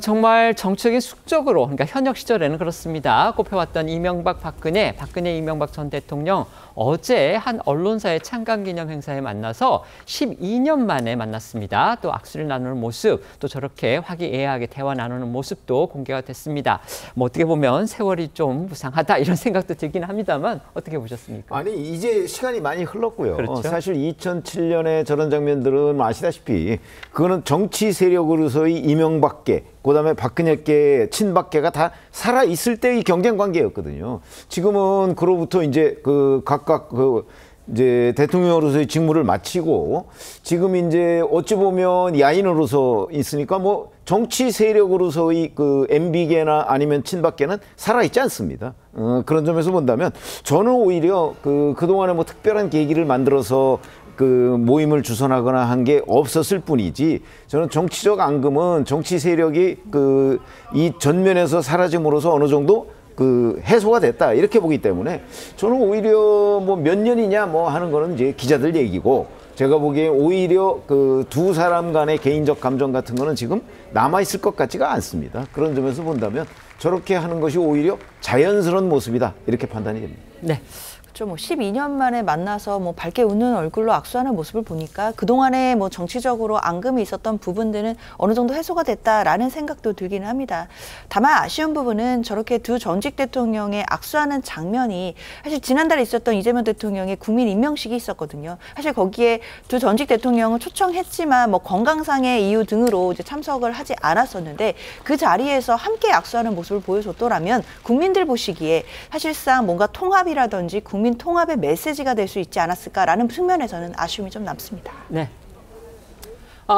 정말 정치적인 숙적으로, 그러니까 현역 시절에는 그렇습니다. 꼽혀왔던 이명박, 박근혜, 이명박 전 대통령 어제 한 언론사의 창간기념 행사에 만나서 12년 만에 만났습니다. 또 악수를 나누는 모습, 또 저렇게 화기애애하게 대화 나누는 모습도 공개가 됐습니다. 뭐 어떻게 보면 세월이 좀 무상하다 이런 생각도 들긴 합니다만 어떻게 보셨습니까? 아니 이제 시간이 많이 흘렀고요. 그렇죠? 사실 2007년에 저런 장면들은 아시다시피 그거는 정치 세력으로서의 이명박계, 그다음에 박근혜계, 친박계가 다 살아 있을 때의 경쟁 관계였거든요. 지금은 그로부터 이제 각각 이제 대통령으로서의 직무를 마치고 지금 이제 어찌 보면 야인으로서 있으니까 뭐 정치 세력으로서의 MB계나 아니면 친박계는 살아 있지 않습니다. 그런 점에서 본다면 저는 오히려 그동안에 뭐 특별한 계기를 만들어서 모임을 주선하거나 한 게 없었을 뿐이지 저는 정치적 앙금은 정치 세력이 이 전면에서 사라짐으로써 어느 정도 해소가 됐다 이렇게 보기 때문에 저는 오히려 뭐 몇 년이냐 뭐 하는 거는 이제 기자들 얘기고 제가 보기에 오히려 두 사람 간의 개인적 감정 같은 거는 지금 남아있을 것 같지가 않습니다. 그런 점에서 본다면 저렇게 하는 것이 오히려 자연스러운 모습이다 이렇게 판단이 됩니다. 네. 뭐 12년 만에 만나서 뭐 밝게 웃는 얼굴로 악수하는 모습을 보니까 그동안에 뭐 정치적으로 앙금이 있었던 부분들은 어느 정도 해소가 됐다라는 생각도 들기는 합니다. 다만 아쉬운 부분은 저렇게 두 전직 대통령의 악수하는 장면이 사실 지난달에 있었던 이재명 대통령의 국민 임명식이 있었거든요. 사실 거기에 두 전직 대통령을 초청했지만 뭐 건강상의 이유 등으로 이제 참석을 하지 않았었는데 그 자리에서 함께 악수하는 모습을 보여줬더라면 국민들 보시기에 사실상 뭔가 통합이라든지 국민 통합의 메시지가 될 수 있지 않았을까라는 측면에서는 아쉬움이 좀 남습니다. 네.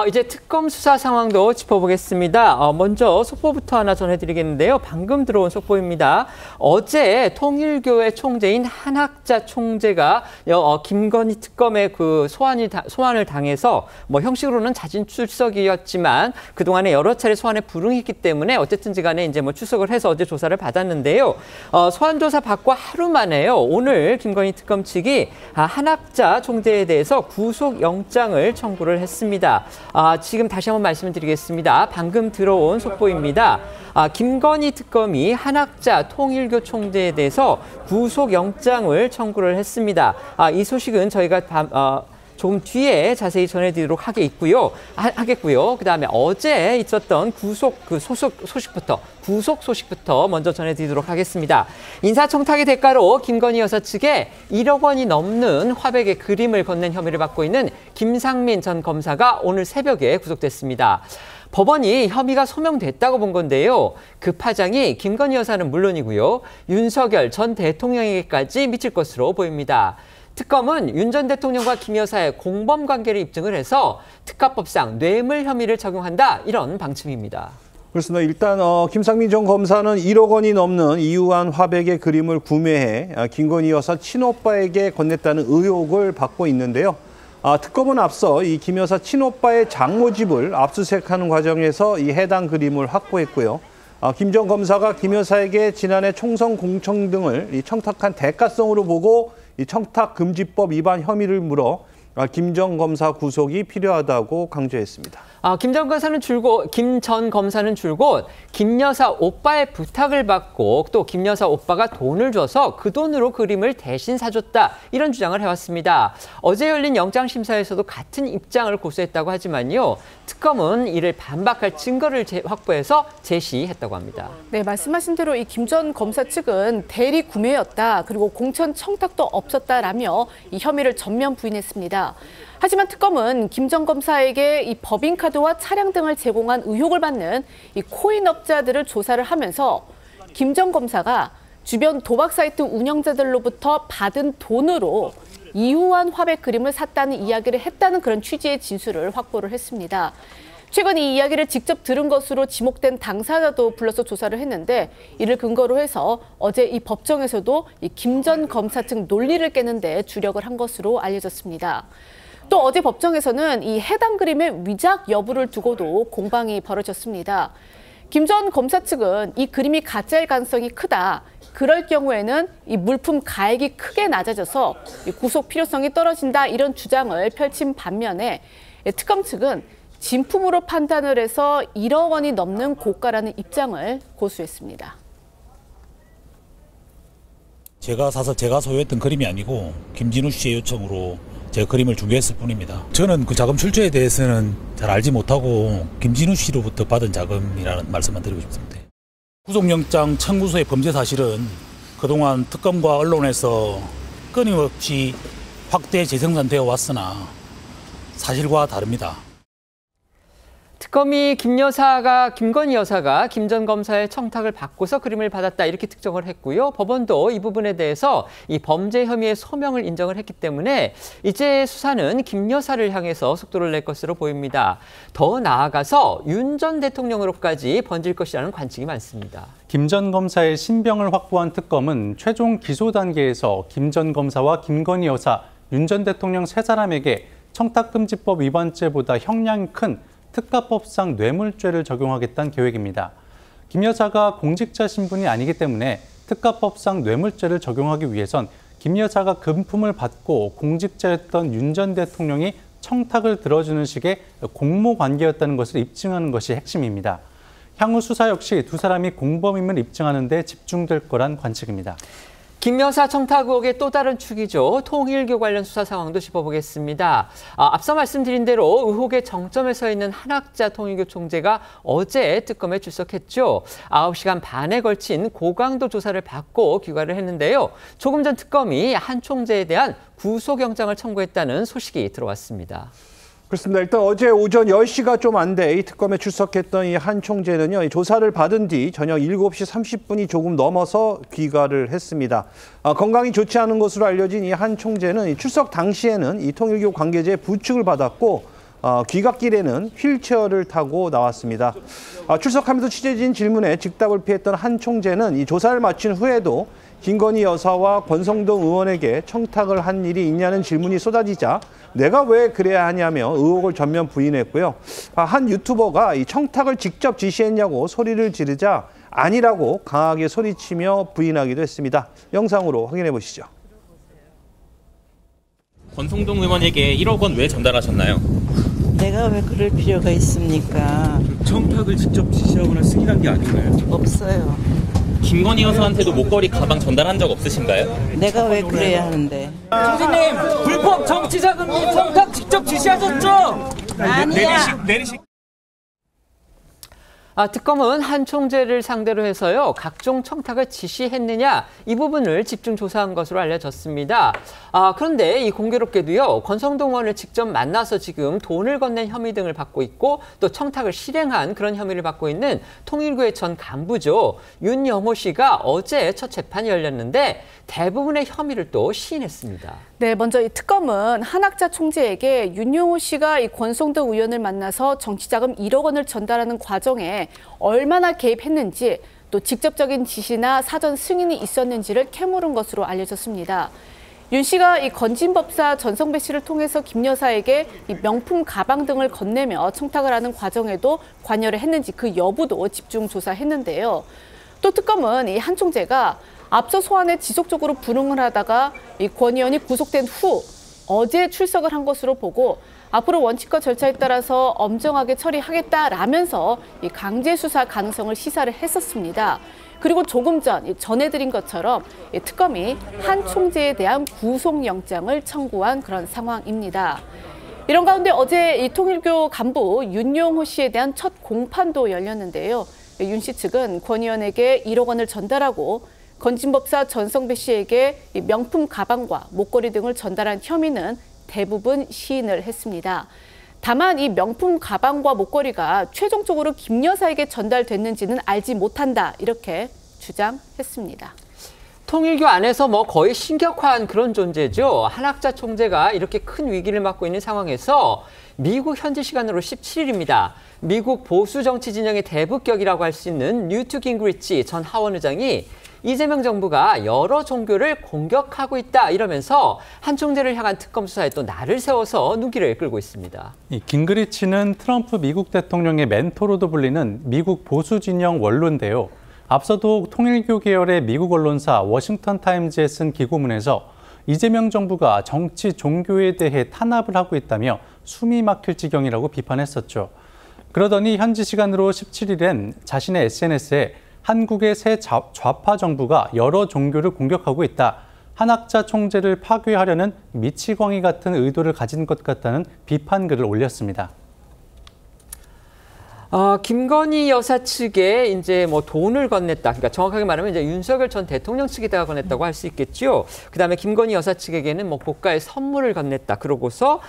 이제 특검 수사 상황도 짚어보겠습니다. 먼저 속보부터 하나 전해드리겠는데요. 방금 들어온 속보입니다. 어제 통일교회 총재인 한학자 총재가 김건희 특검의 소환을 당해서 뭐 형식으로는 자진 출석이었지만 그동안에 여러 차례 소환에 불응했기 때문에 어쨌든지 간에 이제 뭐 출석을 해서 어제 조사를 받았는데요. 소환 조사 받고 하루 만에요. 오늘 김건희 특검 측이 한학자 총재에 대해서 구속영장을 청구를 했습니다. 지금 다시 한번 말씀을 드리겠습니다. 방금 들어온 속보입니다. 김건희 특검이 한학자 통일교 총재에 대해서 구속영장을 청구를 했습니다. 이 소식은 저희가 조금 뒤에 자세히 전해드리도록 하겠고요. 그다음에 어제 있었던 구속 소식부터 먼저 전해드리도록 하겠습니다. 인사청탁의 대가로 김건희 여사 측에 1억 원이 넘는 화백의 그림을 건넨 혐의를 받고 있는 김상민 전 검사가 오늘 새벽에 구속됐습니다. 법원이 혐의가 소명됐다고 본 건데요. 그 파장이 김건희 여사는 물론이고요. 윤석열 전 대통령에게까지 미칠 것으로 보입니다. 특검은 윤 전 대통령과 김 여사의 공범 관계를 입증을 해서 특가법상 뇌물 혐의를 적용한다 이런 방침입니다. 그렇습니다. 일단 김상민 전 검사는 1억 원이 넘는 이유한 화백의 그림을 구매해 김건희 여사 친오빠에게 건넸다는 의혹을 받고 있는데요. 특검은 앞서 이 김 여사 친오빠의 장모집을 압수수색하는 과정에서 이 해당 그림을 확보했고요. 김 전 검사가 김 여사에게 지난해 총선 공천 등을 청탁한 대가성으로 보고 이 청탁금지법 위반 혐의를 물어 김 전 검사 구속이 필요하다고 강조했습니다. 김 전 검사는 줄곧 김 여사 오빠의 부탁을 받고 또 김 여사 오빠가 돈을 줘서 그 돈으로 그림을 대신 사줬다, 이런 주장을 해왔습니다. 어제 열린 영장심사에서도 같은 입장을 고수했다고 하지만요, 특검은 이를 반박할 증거를 확보해서 제시했다고 합니다. 네, 말씀하신 대로 이 김 전 검사 측은 대리 구매였다, 그리고 공천 청탁도 없었다라며 이 혐의를 전면 부인했습니다. 하지만 특검은 김 전 검사에게 이 법인카드와 차량 등을 제공한 의혹을 받는 이 코인업자들을 조사를 하면서 김 전 검사가 주변 도박 사이트 운영자들로부터 받은 돈으로 이후한 화백 그림을 샀다는 이야기를 했다는 그런 취지의 진술을 확보를 했습니다. 최근 이 이야기를 직접 들은 것으로 지목된 당사자도 불러서 조사를 했는데, 이를 근거로 해서 어제 이 법정에서도 이 김 전 검사 측 논리를 깨는 데 주력을 한 것으로 알려졌습니다. 또 어제 법정에서는 이 해당 그림의 위작 여부를 두고도 공방이 벌어졌습니다. 김 전 검사 측은 이 그림이 가짜일 가능성이 크다, 그럴 경우에는 이 물품 가액이 크게 낮아져서 구속 필요성이 떨어진다, 이런 주장을 펼친 반면에 특검 측은 진품으로 판단을 해서 1억 원이 넘는 고가라는 입장을 고수했습니다. 제가 사서 제가 소유했던 그림이 아니고 김진우 씨의 요청으로 제가 그림을 중개했을 뿐입니다. 저는 그 자금 출처에 대해서는 잘 알지 못하고 김진우 씨로부터 받은 자금이라는 말씀만 드리고 싶습니다. 구속영장 청구서의 범죄 사실은 그동안 특검과 언론에서 끊임없이 확대 재생산되어 왔으나 사실과 다릅니다. 특검이 김건희 여사가 김 전 검사의 청탁을 받고서 그림을 받았다, 이렇게 특정을 했고요. 법원도 이 부분에 대해서 이 범죄 혐의의 소명을 인정을 했기 때문에 이제 수사는 김 여사를 향해서 속도를 낼 것으로 보입니다. 더 나아가서 윤 전 대통령으로까지 번질 것이라는 관측이 많습니다. 김 전 검사의 신병을 확보한 특검은 최종 기소 단계에서 김 전 검사와 김건희 여사, 윤 전 대통령 세 사람에게 청탁금지법 위반죄보다 형량이 큰 특가법상 뇌물죄를 적용하겠다는 계획입니다. 김 여사가 공직자 신분이 아니기 때문에 특가법상 뇌물죄를 적용하기 위해선 김 여사가 금품을 받고 공직자였던 윤 전 대통령이 청탁을 들어주는 식의 공모관계였다는 것을 입증하는 것이 핵심입니다. 향후 수사 역시 두 사람이 공범임을 입증하는 데 집중될 거란 관측입니다. 김 여사 청탁 의혹의 또 다른 축이죠. 통일교 관련 수사 상황도 짚어보겠습니다. 앞서 말씀드린 대로 의혹의 정점에 서 있는 한학자 통일교 총재가 어제 특검에 출석했죠. 9시간 반에 걸친 고강도 조사를 받고 귀가를 했는데요. 조금 전 특검이 한 총재에 대한 구속영장을 청구했다는 소식이 들어왔습니다. 그렇습니다. 일단 어제 오전 10시가 좀 안 돼 이 특검에 출석했던 이 한 총재는요, 이 조사를 받은 뒤 저녁 7시 30분이 조금 넘어서 귀가를 했습니다. 건강이 좋지 않은 것으로 알려진 이 한 총재는 이 출석 당시에는 이 통일교 관계자의 부축을 받았고 귀갓길에는 휠체어를 타고 나왔습니다. 출석하면서 취재진 질문에 즉답을 피했던 한 총재는 이 조사를 마친 후에도 김건희 여사와 권성동 의원에게 청탁을 한 일이 있냐는 질문이 쏟아지자 내가 왜 그래야 하냐며 의혹을 전면 부인했고요. 한 유튜버가 이 청탁을 직접 지시했냐고 소리를 지르자 아니라고 강하게 소리치며 부인하기도 했습니다. 영상으로 확인해 보시죠. 권성동 의원에게 1억 원 왜 전달하셨나요? 내가 왜 그럴 필요가 있습니까? 청탁을 직접 지시하거나 승인한 게 아닌가요? 없어요. 김건희 여사한테도 목걸이 가방 전달한 적 없으신가요? 내가 왜 그래야 하는데? 교수님, 불법 정치자금 및 청탁 직접 지시하셨죠? 아니야. 내리식. 특검은 한 총재를 상대로 해서요, 각종 청탁을 지시했느냐, 이 부분을 집중 조사한 것으로 알려졌습니다. 그런데 이 공교롭게도요, 권성동 의원을 직접 만나서 지금 돈을 건넨 혐의 등을 받고 있고 또 청탁을 실행한 그런 혐의를 받고 있는 통일교의 전 간부죠. 윤영호 씨가 어제 첫 재판이 열렸는데 대부분의 혐의를 또 시인했습니다. 네, 먼저 이 특검은 한학자 총재에게 윤영호 씨가 이 권성동 의원을 만나서 정치자금 1억 원을 전달하는 과정에 얼마나 개입했는지, 또 직접적인 지시나 사전 승인이 있었는지를 캐물은 것으로 알려졌습니다. 윤 씨가 이 건진법사 전성배 씨를 통해서 김 여사에게 이 명품 가방 등을 건네며 청탁을 하는 과정에도 관여를 했는지 그 여부도 집중 조사했는데요. 또 특검은 이 한 총재가 앞서 소환에 지속적으로 불응을 하다가 이 권 의원이 구속된 후 어제 출석을 한 것으로 보고 앞으로 원칙과 절차에 따라서 엄정하게 처리하겠다라면서 이 강제 수사 가능성을 시사를 했었습니다. 그리고 조금 전 전해드린 것처럼 특검이 한 총재에 대한 구속영장을 청구한 그런 상황입니다. 이런 가운데 어제 이 통일교 간부 윤용호 씨에 대한 첫 공판도 열렸는데요. 윤 씨 측은 권 의원에게 1억 원을 전달하고 건진법사 전성배 씨에게 명품 가방과 목걸이 등을 전달한 혐의는 대부분 시인을 했습니다. 다만 이 명품 가방과 목걸이가 최종적으로 김 여사에게 전달됐는지는 알지 못한다, 이렇게 주장했습니다. 통일교 안에서 뭐 거의 신격화한 그런 존재죠. 한학자 총재가 이렇게 큰 위기를 맞고 있는 상황에서 미국 현지 시간으로 17일입니다. 미국 보수 정치 진영의 대북격이라고 할 수 있는 뉴트 깅그리치 전 하원 의장이 이재명 정부가 여러 종교를 공격하고 있다 이러면서 한 총재를 향한 특검 수사에 또 날을 세워서 눈길을 끌고 있습니다. 이 깅그리치는 트럼프 미국 대통령의 멘토로도 불리는 미국 보수 진영 원로인데요. 앞서도 통일교 계열의 미국 언론사 워싱턴 타임즈에 쓴 기고문에서 이재명 정부가 정치, 종교에 대해 탄압을 하고 있다며 숨이 막힐 지경이라고 비판했었죠. 그러더니 현지 시간으로 17일엔 자신의 SNS에 한국의 새 좌파 정부가 여러 종교를 공격하고 있다. 한학자 총재를 파괴하려는 미치광이 같은 의도를 가진 것 같다는 비판글을 올렸습니다. 김건희 여사 측에 이제 뭐 돈을 건넸다. 그러니까 정확하게 말하면 이제 윤석열 전 대통령 측에다가 건넸다고 할 수 있겠죠. 그다음에 김건희 여사 측에게는 뭐 고가의 선물을 건넸다. 그러고서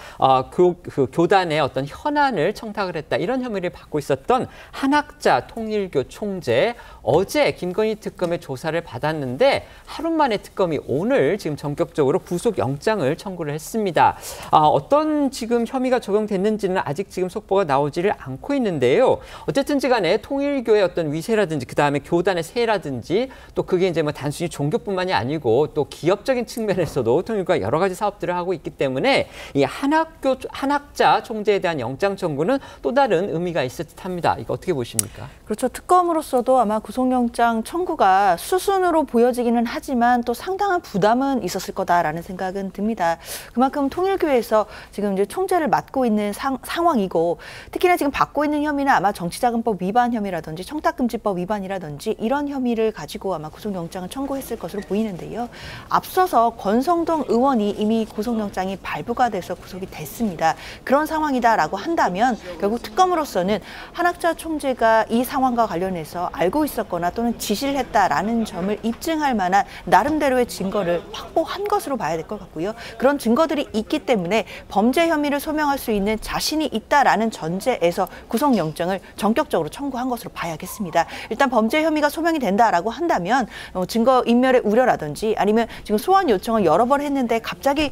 교단의 어떤 현안을 청탁을 했다. 이런 혐의를 받고 있었던 한학자 통일교 총재, 어제 김건희 특검의 조사를 받았는데 하루 만에 특검이 오늘 지금 전격적으로 구속영장을 청구를 했습니다. 어떤 지금 혐의가 적용됐는지는 아직 지금 속보가 나오지를 않고 있는데요. 어쨌든지 간에 통일교의 어떤 위세라든지 그다음에 교단의 세라든지 또 그게 이제 뭐 단순히 종교뿐만이 아니고 또 기업적인 측면에서도 통일교가 여러 가지 사업들을 하고 있기 때문에 이 한학자 총재에 대한 영장 청구는 또 다른 의미가 있을 듯합니다. 이거 어떻게 보십니까? 그렇죠. 특검으로서도 아마 구속영장 청구가 수순으로 보여지기는 하지만 또 상당한 부담은 있었을 거다라는 생각은 듭니다. 그만큼 통일교에서 지금 이제 총재를 맡고 있는 상황이고 특히나 지금 받고 있는 혐의는 아마 정치자금법 위반 혐의라든지 청탁금지법 위반이라든지 이런 혐의를 가지고 아마 구속영장을 청구했을 것으로 보이는데요. 앞서서 권성동 의원이 이미 구속영장이 발부가 돼서 구속이 됐습니다. 그런 상황이다라고 한다면 결국 특검으로서는 한학자 총재가 이 상황과 관련해서 알고 있었거나 또는 지시를 했다라는 점을 입증할 만한 나름대로의 증거를 확보한 것으로 봐야 될 것 같고요. 그런 증거들이 있기 때문에 범죄 혐의를 소명할 수 있는 자신이 있다라는 전제에서 구속영장을 전격적으로 청구한 것으로 봐야겠습니다. 일단 범죄 혐의가 소명이 된다라고 한다면 증거 인멸의 우려라든지 아니면 지금 소환 요청을 여러 번 했는데 갑자기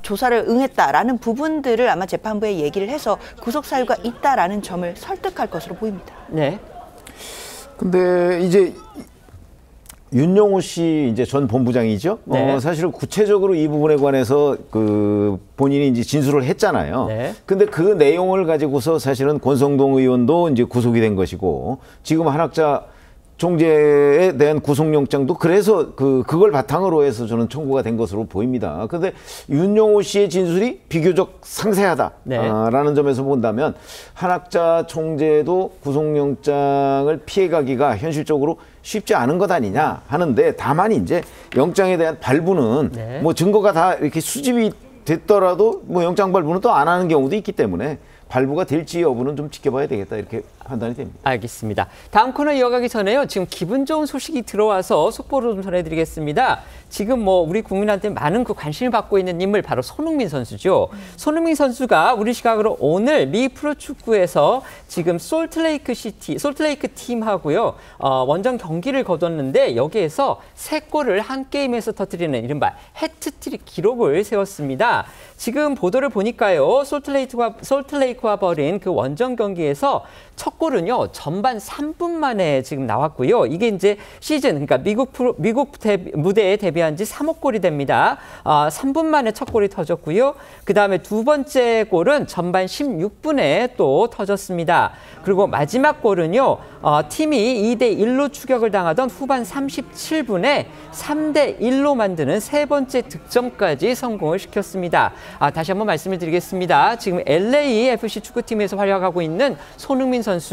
조사를 응했다라는 부분들을 아마 재판부에 얘기를 해서 구속 사유가 있다라는 점을 설득할 것으로 보입니다. 네. 근데 이제 윤용호 씨 이제 전 본부장이죠. 네. 사실은 구체적으로 이 부분에 관해서 본인이 이제 진술을 했잖아요. 네. 근데 그 내용을 가지고서 사실은 권성동 의원도 이제 구속이 된 것이고 지금 한학자 총재에 대한 구속영장도 그래서 그걸 바탕으로 해서 저는 청구가 된 것으로 보입니다. 그런데 윤용호 씨의 진술이 비교적 상세하다라는 점에서 본다면 한학자 총재도 구속영장을 피해가기가 현실적으로 쉽지 않은 것 아니냐 하는데 다만 이제 영장에 대한 발부는 뭐 증거가 다 이렇게 수집이 됐더라도 뭐 영장 발부는 또 안 하는 경우도 있기 때문에 발부가 될지 여부는 좀 지켜봐야 되겠다 이렇게 판단이 됩니다. 알겠습니다. 다음 코너 이어가기 전에요. 지금 기분 좋은 소식이 들어와서 속보로 좀 전해드리겠습니다. 지금 뭐 우리 국민한테 많은 그 관심을 받고 있는 인물 바로 손흥민 선수죠. 손흥민 선수가 우리 시각으로 오늘 미 프로축구에서 지금 솔트레이크 팀하고요 원정 경기를 거뒀는데 여기에서 3골을 한 게임에서 터뜨리는 이른바 해트트릭 기록을 세웠습니다. 지금 보도를 보니까요 솔트레이크와 벌인 그 원정 경기에서 첫 골은요, 전반 3분 만에 지금 나왔고요. 이게 이제 시즌, 그러니까 미국 무대에 데뷔한 지 3호 골이 됩니다. 3분 만에 첫 골이 터졌고요. 그 다음에 두 번째 골은 전반 16분에 또 터졌습니다. 그리고 마지막 골은요, 팀이 2대1로 추격을 당하던 후반 37분에 3대1로 만드는 세 번째 득점까지 성공을 시켰습니다. 다시 한번 말씀을 드리겠습니다. 지금 LAFC 축구팀에서 활약하고 있는 손흥민 선수가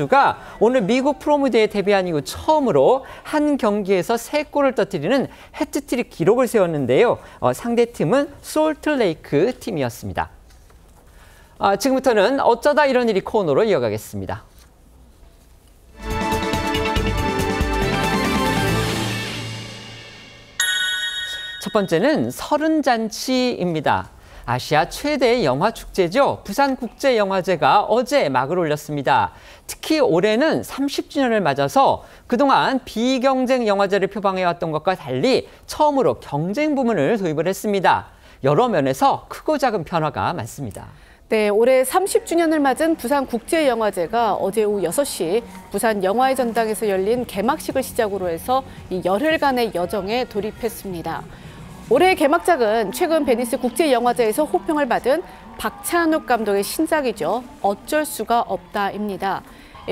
오늘 미국 프로무대에 데뷔한 이후 처음으로 한 경기에서 3골을 터뜨리는 해트트릭 기록을 세웠는데요. 상대팀은 솔트레이크 팀이었습니다. 지금부터는 어쩌다 이런 일이 코너로 이어가겠습니다. 첫 번째는 서른잔치입니다. 아시아 최대의 영화 축제죠. 부산국제영화제가 어제 막을 올렸습니다. 특히 올해는 30주년을 맞아서 그동안 비경쟁 영화제를 표방해왔던 것과 달리 처음으로 경쟁 부문을 도입을 했습니다. 여러 면에서 크고 작은 변화가 많습니다. 네, 올해 30주년을 맞은 부산국제영화제가 어제 오후 6시 부산 영화의 전당에서 열린 개막식을 시작으로 해서 이 열흘간의 여정에 돌입했습니다. 올해의 개막작은 최근 베니스 국제영화제에서 호평을 받은 박찬욱 감독의 신작이죠. 어쩔 수가 없다입니다.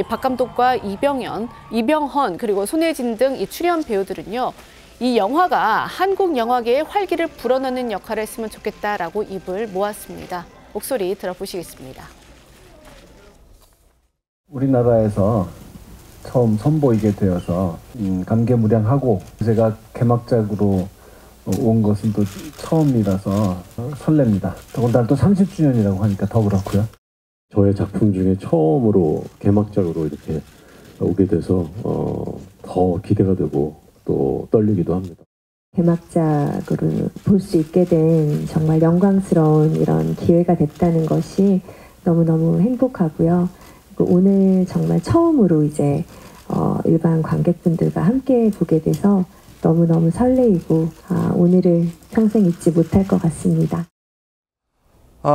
박 감독과 이병헌 그리고 손예진 등 이 출연 배우들은요. 이 영화가 한국 영화계의 활기를 불어넣는 역할을 했으면 좋겠다라고 입을 모았습니다. 목소리 들어보시겠습니다. 우리나라에서 처음 선보이게 되어서 감개무량하고 제가 개막작으로 온 것은 또 처음이라서 설렙니다. 더군다나 또 30주년이라고 하니까 더 그렇고요. 저의 작품 중에 처음으로 개막작으로 이렇게 오게 돼서 더 기대가 되고 또 떨리기도 합니다. 개막작으로 볼 수 있게 된 정말 영광스러운 이런 기회가 됐다는 것이 너무너무 행복하고요. 오늘 정말 처음으로 이제 일반 관객분들과 함께 보게 돼서 너무너무 설레이고 오늘을 평생 잊지 못할 것 같습니다.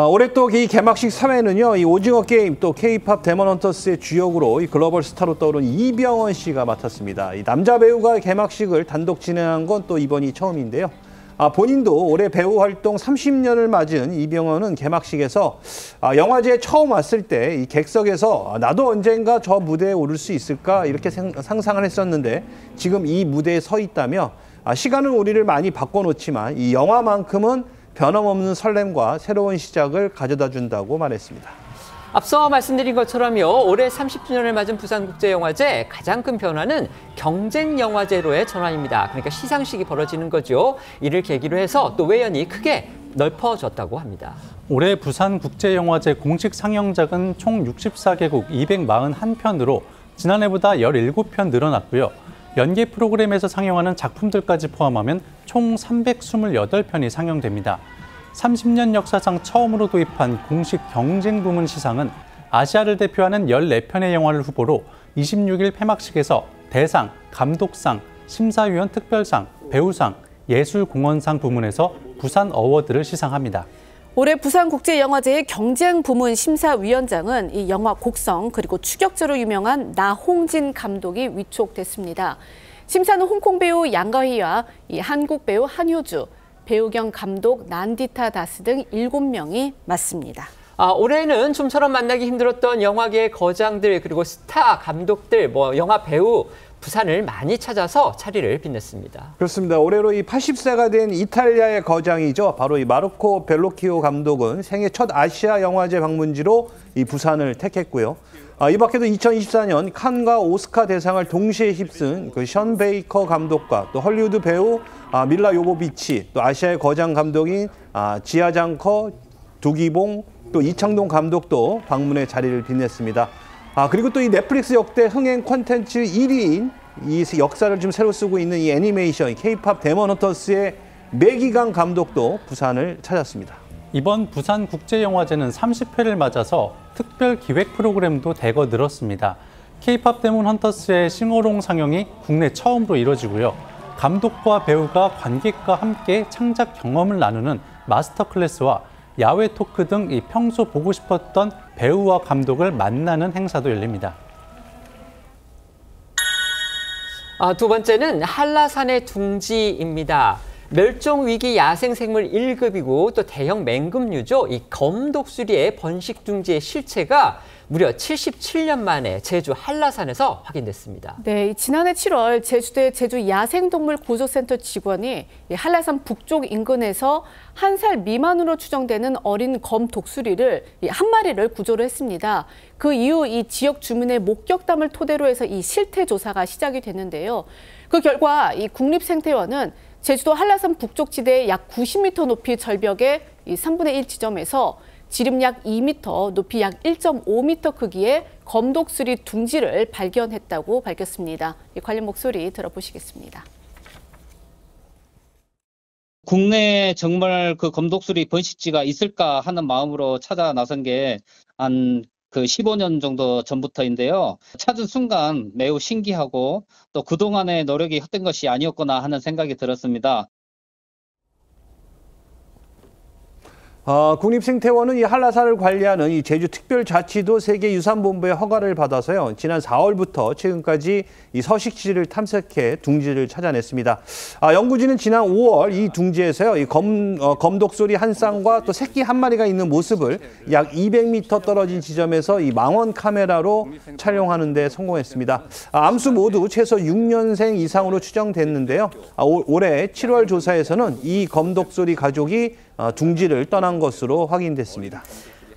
올해 또 이 개막식 3회는요, 이 오징어 게임 또 K-팝 데몬 헌터스의 주역으로 이 글로벌 스타로 떠오른 이병헌 씨가 맡았습니다. 이 남자 배우가 개막식을 단독 진행한 건 또 이번이 처음인데요. 본인도 올해 배우 활동 30년을 맞은 이병헌은 개막식에서 영화제에 처음 왔을 때 이 객석에서 나도 언젠가 저 무대에 오를 수 있을까 이렇게 상상을 했었는데 지금 이 무대에 서 있다며 시간은 우리를 많이 바꿔놓지만 이 영화만큼은 변함없는 설렘과 새로운 시작을 가져다 준다고 말했습니다. 앞서 말씀드린 것처럼요. 올해 30주년을 맞은 부산국제영화제 가장 큰 변화는 경쟁영화제로의 전환입니다. 그러니까 시상식이 벌어지는 거죠. 이를 계기로 해서 또 외연이 크게 넓어졌다고 합니다. 올해 부산국제영화제 공식 상영작은 총 64개국 241편으로 지난해보다 17편 늘어났고요. 연계 프로그램에서 상영하는 작품들까지 포함하면 총 328편이 상영됩니다. 30년 역사상 처음으로 도입한 공식 경쟁 부문 시상은 아시아를 대표하는 14편의 영화를 후보로 26일 폐막식에서 대상, 감독상, 심사위원 특별상, 배우상, 예술공헌상 부문에서 부산 어워드를 시상합니다. 올해 부산국제영화제의 경쟁 부문 심사위원장은 이 영화 곡성 그리고 추격자로 유명한 나홍진 감독이 위촉됐습니다. 심사는 홍콩 배우 양가희와 이 한국 배우 한효주, 배우 겸 감독 난디타 다스 등 7명이 맡습니다. 올해는 좀처럼 만나기 힘들었던 영화계의 거장들 그리고 스타 감독들, 영화 배우 부산을 많이 찾아서 자리를 빛냈습니다. 그렇습니다. 올해로 이 80세가 된 이탈리아의 거장이죠. 바로 이 마르코 벨로키오 감독은 생애 첫 아시아 영화제 방문지로 이 부산을 택했고요. 이 밖에도 2024년 칸과 오스카 대상을 동시에 휩쓴 그 션 베이커 감독과 또 헐리우드 배우 밀라 요보비치, 또 아시아의 거장 감독인 지아장커, 두기봉, 또 이창동 감독도 방문의 자리를 빛냈습니다. 그리고 또 이 넷플릭스 역대 흥행 콘텐츠 1위인 이 역사를 좀 새로 쓰고 있는 이 애니메이션 K-팝 데몬 헌터스의 매기강 감독도 부산을 찾았습니다. 이번 부산국제영화제는 30회를 맞아서 특별 기획 프로그램도 대거 늘었습니다. K-팝 데몬 헌터스의 싱어롱 상영이 국내 처음으로 이뤄지고요. 감독과 배우가 관객과 함께 창작 경험을 나누는 마스터 클래스와 야외 토크 등 이 평소 보고 싶었던 배우와 감독을 만나는 행사도 열립니다. 두 번째는 한라산의 둥지입니다. 멸종위기 야생생물 1급이고 또 대형 맹금류죠. 이 검독수리의 번식둥지의 실체가 무려 77년 만에 제주 한라산에서 확인됐습니다. 네, 지난해 7월 제주도의 제주 야생동물구조센터 직원이 한라산 북쪽 인근에서 1살 미만으로 추정되는 어린 검독수리를 한 마리를 구조를 했습니다. 그 이후 이 지역 주민의 목격담을 토대로 해서 이 실태 조사가 시작이 됐는데요. 그 결과 이 국립생태원은 제주도 한라산 북쪽 지대의 약 90m 높이 절벽의 이 3분의 1 지점에서 지름 약 2m, 높이 약 1.5m 크기의 검독수리 둥지를 발견했다고 밝혔습니다. 이 관련 목소리 들어보시겠습니다. 국내에 정말 그 검독수리 번식지가 있을까 하는 마음으로 찾아 나선 게 한 15년 정도 전부터인데요. 찾은 순간 매우 신기하고 또 그동안의 노력이 헛된 것이 아니었구나 하는 생각이 들었습니다. 국립생태원은 이 한라산을 관리하는 이 제주특별자치도 세계유산본부의 허가를 받아서요. 지난 4월부터 최근까지 이 서식지를 탐색해 둥지를 찾아냈습니다. 연구진은 지난 5월 이 둥지에서요. 이 검독소리 한 쌍과 또 새끼 한 마리가 있는 모습을 약 200m 떨어진 지점에서 이 망원 카메라로 촬영하는 데 성공했습니다. 암수 모두 최소 6년생 이상으로 추정됐는데요. 올해 7월 조사에서는 이 검독소리 가족이 둥지를 떠난 것으로 확인됐습니다.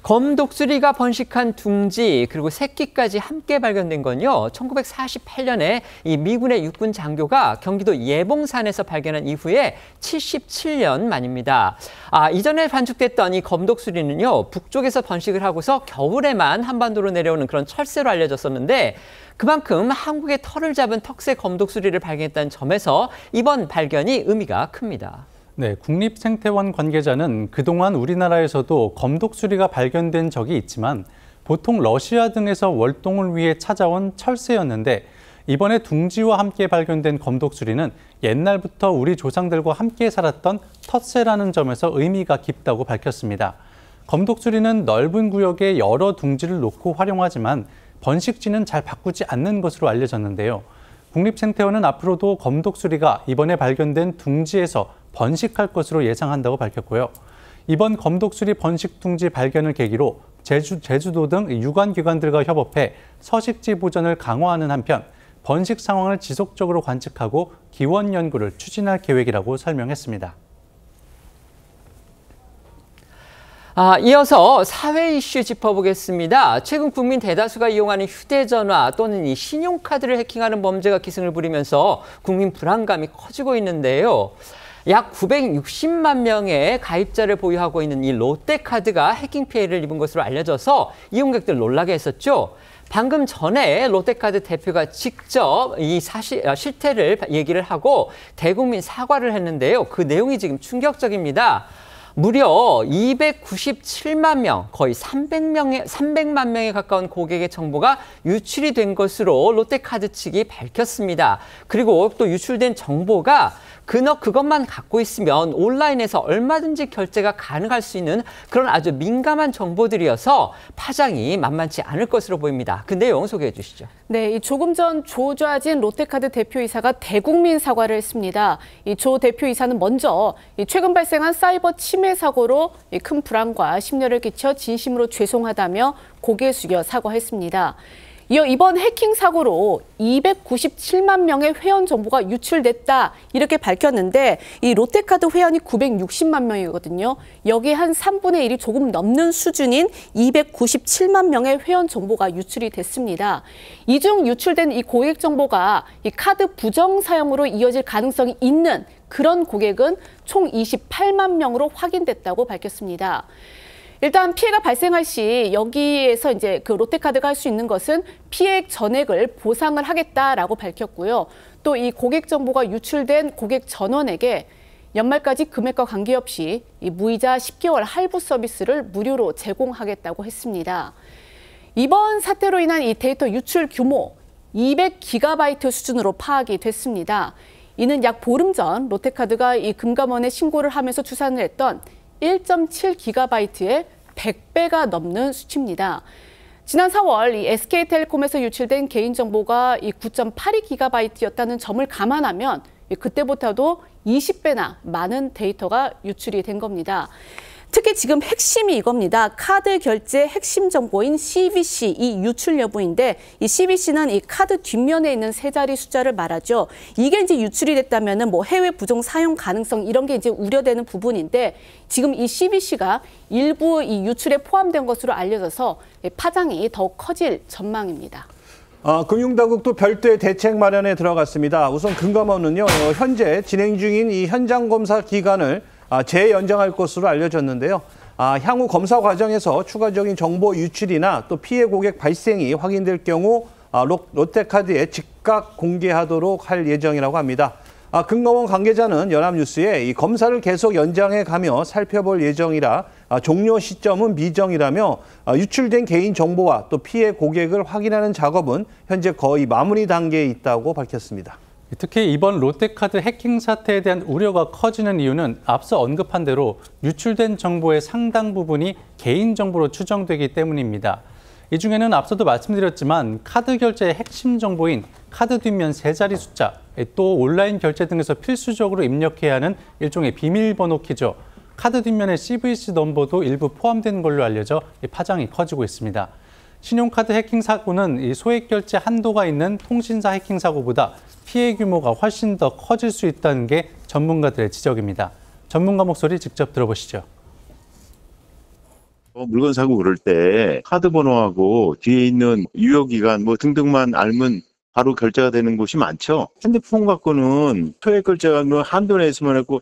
검독수리가 번식한 둥지 그리고 새끼까지 함께 발견된 건요. 1948년에 이 미군의 육군 장교가 경기도 예봉산에서 발견한 이후에 77년 만입니다. 이전에 반죽됐던 이 검독수리는요. 북쪽에서 번식을 하고서 겨울에만 한반도로 내려오는 그런 철새로 알려졌었는데 그만큼 한국의 털을 잡은 턱새 검독수리를 발견했다는 점에서 이번 발견이 의미가 큽니다. 네, 국립생태원 관계자는 그동안 우리나라에서도 검독수리가 발견된 적이 있지만 보통 러시아 등에서 월동을 위해 찾아온 철새였는데 이번에 둥지와 함께 발견된 검독수리는 옛날부터 우리 조상들과 함께 살았던 텃새라는 점에서 의미가 깊다고 밝혔습니다. 검독수리는 넓은 구역에 여러 둥지를 놓고 활용하지만 번식지는 잘 바꾸지 않는 것으로 알려졌는데요. 국립생태원은 앞으로도 검독수리가 이번에 발견된 둥지에서 번식할 것으로 예상한다고 밝혔고요. 이번 검독수리 번식 둥지 발견을 계기로 제주도 등 유관기관들과 협업해 서식지 보전을 강화하는 한편 번식 상황을 지속적으로 관측하고 기원 연구를 추진할 계획이라고 설명했습니다. 이어서 사회 이슈 짚어보겠습니다. 최근 국민 대다수가 이용하는 휴대전화 또는 이 신용카드를 해킹하는 범죄가 기승을 부리면서 국민 불안감이 커지고 있는데요. 약 960만 명의 가입자를 보유하고 있는 이 롯데카드가 해킹 피해를 입은 것으로 알려져서 이용객들 놀라게 했었죠. 방금 전에 롯데카드 대표가 직접 이 실태를 얘기를 하고 대국민 사과를 했는데요. 그 내용이 지금 충격적입니다. 무려 297만 명, 거의 300만 명에 가까운 고객의 정보가 유출이 된 것으로 롯데카드 측이 밝혔습니다. 그리고 또 유출된 정보가 그것만 갖고 있으면 온라인에서 얼마든지 결제가 가능할 수 있는 그런 아주 민감한 정보들이어서 파장이 만만치 않을 것으로 보입니다. 그 내용 소개해 주시죠. 네, 조금 전 조좌진 롯데카드 대표이사가 대국민 사과를 했습니다. 이 조 대표이사는 먼저 최근 발생한 사이버 침해 사고로 큰 불안과 심려를 끼쳐 진심으로 죄송하다며 고개 숙여 사과했습니다. 이어 이번 해킹 사고로 297만 명의 회원 정보가 유출됐다 이렇게 밝혔는데 이 롯데카드 회원이 960만 명이거든요. 여기 한 3분의 1이 조금 넘는 수준인 297만 명의 회원 정보가 유출이 됐습니다. 이 중 유출된 이 고객 정보가 이 카드 부정 사용으로 이어질 가능성이 있는 그런 고객은 총 28만 명으로 확인됐다고 밝혔습니다. 일단 피해가 발생할 시 여기에서 이제 그 롯데카드가 할 수 있는 것은 피해액 전액을 보상을 하겠다라고 밝혔고요. 또 이 고객 정보가 유출된 고객 전원에게 연말까지 금액과 관계없이 이 무이자 10개월 할부 서비스를 무료로 제공하겠다고 했습니다. 이번 사태로 인한 이 데이터 유출 규모 200GB 수준으로 파악이 됐습니다. 이는 약 보름 전 롯데카드가 이 금감원에 신고를 하면서 추산을 했던 1.7GB의 100배가 넘는 수치입니다. 지난 4월 이 SK텔레콤에서 유출된 개인정보가 이 9.82GB였다는 점을 감안하면 그때보다도 20배나 많은 데이터가 유출이 된 겁니다. 특히 지금 핵심이 이겁니다. 카드 결제 핵심 정보인 CVC, 이 유출 여부인데 이 CVC는 이 카드 뒷면에 있는 세 자리 숫자를 말하죠. 이게 이제 유출이 됐다면은 뭐 해외 부정 사용 가능성 이런 게 이제 우려되는 부분인데 지금 이 CVC가 일부 이 유출에 포함된 것으로 알려져서 파장이 더욱 커질 전망입니다. 금융당국도 별도의 대책 마련에 들어갔습니다. 우선 금감원은요, 현재 진행 중인 이 현장 검사 기간을 재연장할 것으로 알려졌는데요. 향후 검사 과정에서 추가적인 정보 유출이나 또 피해 고객 발생이 확인될 경우 롯데카드에 즉각 공개하도록 할 예정이라고 합니다. 금감원 관계자는 연합뉴스에 이 검사를 계속 연장해 가며 살펴볼 예정이라 종료 시점은 미정이라며 유출된 개인 정보와 또 피해 고객을 확인하는 작업은 현재 거의 마무리 단계에 있다고 밝혔습니다. 특히 이번 롯데카드 해킹 사태에 대한 우려가 커지는 이유는 앞서 언급한 대로 유출된 정보의 상당 부분이 개인정보로 추정되기 때문입니다. 이 중에는 앞서도 말씀드렸지만 카드 결제의 핵심 정보인 카드 뒷면 세 자리 숫자, 또 온라인 결제 등에서 필수적으로 입력해야 하는 일종의 비밀번호 키죠. 카드 뒷면의 CVC 넘버도 일부 포함된 걸로 알려져 파장이 커지고 있습니다. 신용카드 해킹 사고는 소액 결제 한도가 있는 통신사 해킹 사고보다 피해 규모가 훨씬 더 커질 수 있다는 게 전문가들의 지적입니다. 전문가 목소리 직접 들어보시죠. 물건 사고 그럴 때 카드 번호하고 뒤에 있는 유효기간 뭐 등등만 알면 바로 결제가 되는 곳이 많죠. 핸드폰 갖고는 소액 결제가 한도 내에서만 했고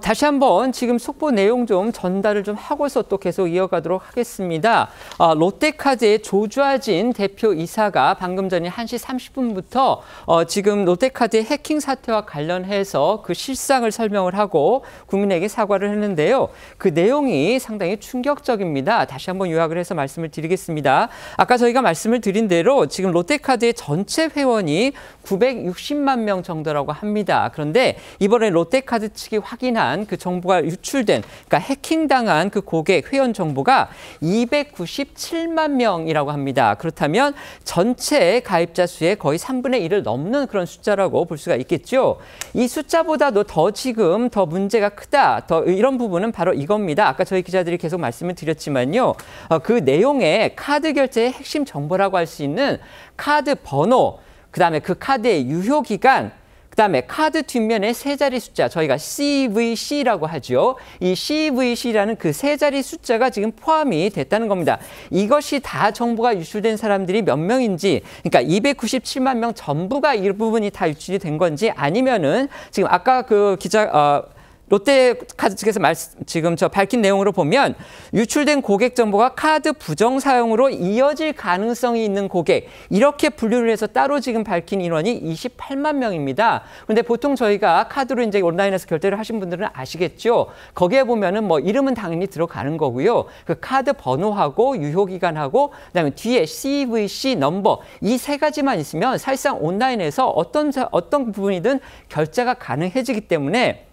다시 한번 지금 속보 내용 좀 전달을 좀 하고서 또 계속 이어가도록 하겠습니다. 롯데카드의 조좌진 대표이사가 방금 전인 1시 30분부터 지금 롯데카드의 해킹 사태와 관련해서 그 실상을 설명을 하고 국민에게 사과를 했는데요. 그 내용이 상당히 충격적입니다. 다시 한번 요약을 해서 말씀을 드리겠습니다. 아까 저희가 말씀을 드린 대로 지금 롯데카드의 전체 회원이 960만 명 정도라고 합니다. 그런데 이번에 롯데카드 측이 확인한 그 정보가 유출된, 그러니까 해킹당한 그 고객 회원 정보가 297만 명이라고 합니다. 그렇다면 전체 가입자 수의 거의 3분의 1을 넘는 그런 숫자라고 볼 수가 있겠죠. 이 숫자보다도 더 지금 더 문제가 크다. 더 이런 부분은 바로 이겁니다. 아까 저희 기자들이 계속 말씀을 드렸지만요. 그 내용에 카드 결제의 핵심 정보라고 할 수 있는 카드 번호, 그다음에 그 카드의 유효 기간, 그다음에 카드 뒷면의 세 자리 숫자, 저희가 CVC라고 하죠. 이 CVC라는 그 세 자리 숫자가 지금 포함이 됐다는 겁니다. 이것이 다 정보가 유출된 사람들이 몇 명인지, 그러니까 297만 명 전부가 이 부분이 다 유출이 된 건지, 아니면은 지금 아까 그 기자 롯데카드 측에서 지금 밝힌 내용으로 보면 유출된 고객 정보가 카드 부정 사용으로 이어질 가능성이 있는 고객, 이렇게 분류를 해서 따로 지금 밝힌 인원이 28만 명입니다. 그런데 보통 저희가 카드로 이제 온라인에서 결제를 하신 분들은 아시겠죠. 거기에 보면은 뭐 이름은 당연히 들어가는 거고요. 그 카드 번호하고 유효 기간하고 그다음에 뒤에 CVC 넘버, 이 세 가지만 있으면 사실상 온라인에서 어떤 부분이든 결제가 가능해지기 때문에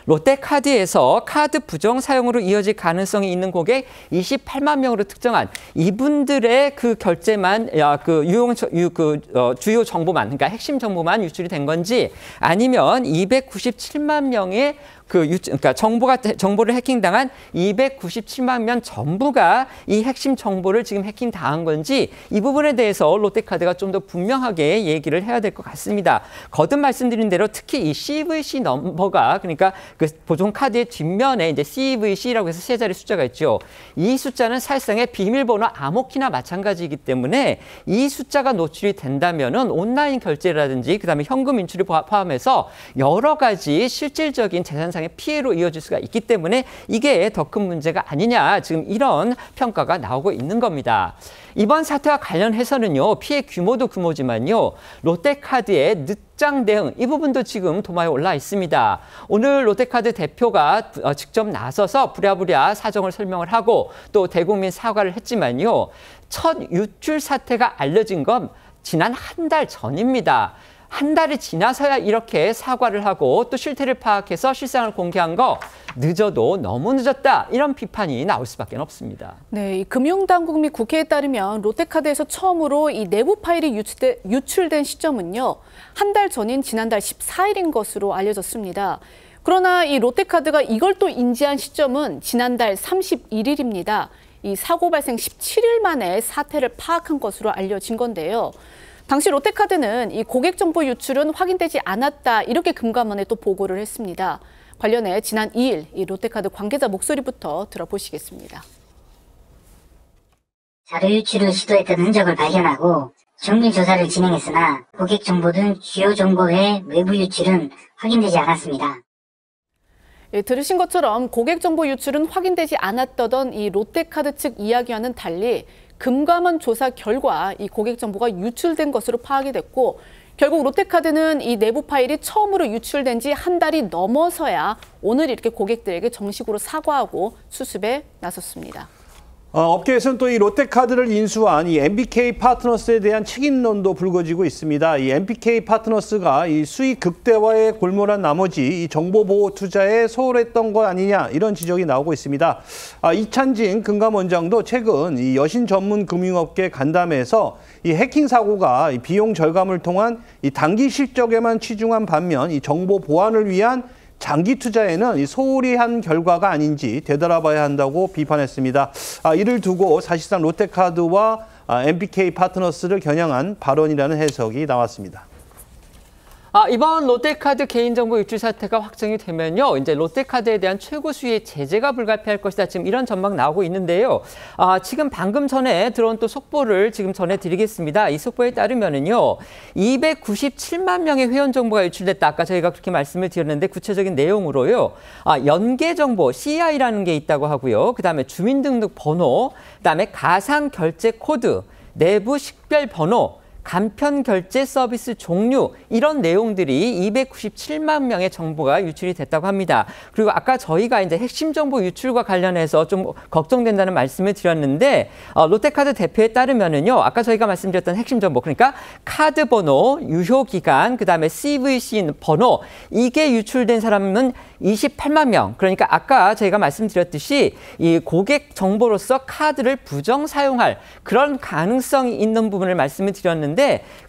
롯데카드에서 카드 부정 사용으로 이어질 가능성이 있는 고객 28만 명으로 특정한 이분들의 그 결제만 주요 정보만, 그러니까 핵심 정보만 유출이 된 건지, 아니면 297만 명의 그러니까 정보를 해킹당한 297만 명 전부가 이 핵심 정보를 지금 해킹당한 건지, 이 부분에 대해서 롯데카드가 좀 더 분명하게 얘기를 해야 될 것 같습니다. 거듭 말씀드린 대로 특히 이 CVC 넘버가, 그러니까 그 보통 카드의 뒷면에 이제 CVC라고 해서 세 자리 숫자가 있죠. 이 숫자는 사실상의 비밀번호 암호키나 마찬가지이기 때문에 이 숫자가 노출이 된다면은 온라인 결제라든지 그다음에 현금 인출을 포함해서 여러 가지 실질적인 재산상의 피해로 이어질 수가 있기 때문에 이게 더 큰 문제가 아니냐, 지금 이런 평가가 나오고 있는 겁니다. 이번 사태와 관련해서는요, 피해 규모도 규모지만요, 롯데카드의 늦장 대응, 이 부분도 지금 도마에 올라 있습니다. 오늘 롯데카드 대표가 직접 나서서 부랴부랴 사정을 설명을 하고 또 대국민 사과를 했지만요, 첫 유출 사태가 알려진 건 지난 한 달 전입니다. 한 달이 지나서야 이렇게 사과를 하고 또 실태를 파악해서 실상을 공개한 거 늦어도 너무 늦었다. 이런 비판이 나올 수밖에 없습니다. 네, 이 금융당국 및 국회에 따르면 롯데카드에서 처음으로 이 내부 파일이 유출된 시점은요. 한 달 전인 지난달 14일인 것으로 알려졌습니다. 그러나 이 롯데카드가 이걸 또 인지한 시점은 지난달 31일입니다. 이 사고 발생 17일 만에 사태를 파악한 것으로 알려진 건데요. 당시 롯데카드는 이 고객 정보 유출은 확인되지 않았다 이렇게 금감원에 또 보고를 했습니다. 관련해 지난 2일 이 롯데카드 관계자 목소리부터 들어보시겠습니다. 자료 유출을 시도했던 흔적을 발견하고 정밀 조사를 진행했으나 고객 정보 등 주요 정보 외 외부 유출은 확인되지 않았습니다. 예, 들으신 것처럼 고객 정보 유출은 확인되지 않았다던 이 롯데카드 측 이야기와는 달리 금감원 조사 결과 이 고객 정보가 유출된 것으로 파악이 됐고 결국 롯데카드는 이 내부 파일이 처음으로 유출된 지 한 달이 넘어서야 오늘 이렇게 고객들에게 정식으로 사과하고 수습에 나섰습니다. 업계에서는 또 이 롯데카드를 인수한 이 MBK 파트너스에 대한 책임론도 불거지고 있습니다. 이 MBK 파트너스가 이 수익 극대화에 골몰한 나머지 이 정보보호 투자에 소홀했던 것 아니냐 이런 지적이 나오고 있습니다. 이찬진 금감원장도 최근 이 여신 전문 금융업계 간담회에서 이 해킹 사고가 이 비용 절감을 통한 이 단기 실적에만 치중한 반면 이 정보 보안을 위한 장기 투자에는 소홀히 한 결과가 아닌지 되돌아봐야 한다고 비판했습니다. 이를 두고 사실상 롯데카드와 MBK 파트너스를 겨냥한 발언이라는 해석이 나왔습니다. 이번 롯데카드 개인정보 유출 사태가 확정이 되면요, 이제 롯데카드에 대한 최고 수위의 제재가 불가피할 것이다. 지금 이런 전망 나오고 있는데요. 지금 방금 전에 들어온 또 속보를 지금 전해드리겠습니다. 이 속보에 따르면은요, 297만 명의 회원 정보가 유출됐다. 아까 저희가 그렇게 말씀을 드렸는데 구체적인 내용으로요, 연계 정보 CI라는 게 있다고 하고요. 그다음에 주민등록번호, 그다음에 가상 결제 코드, 내부 식별 번호. 간편 결제 서비스 종류 이런 내용들이 297만 명의 정보가 유출이 됐다고 합니다. 그리고 아까 저희가 이제 핵심 정보 유출과 관련해서 좀 걱정된다는 말씀을 드렸는데 롯데카드 대표에 따르면은요, 아까 저희가 말씀드렸던 핵심 정보, 그러니까 카드 번호, 유효 기간, 그다음에 CVC 번호 이게 유출된 사람은 28만 명. 그러니까 아까 저희가 말씀드렸듯이 이 고객 정보로서 카드를 부정 사용할 그런 가능성이 있는 부분을 말씀을 드렸는데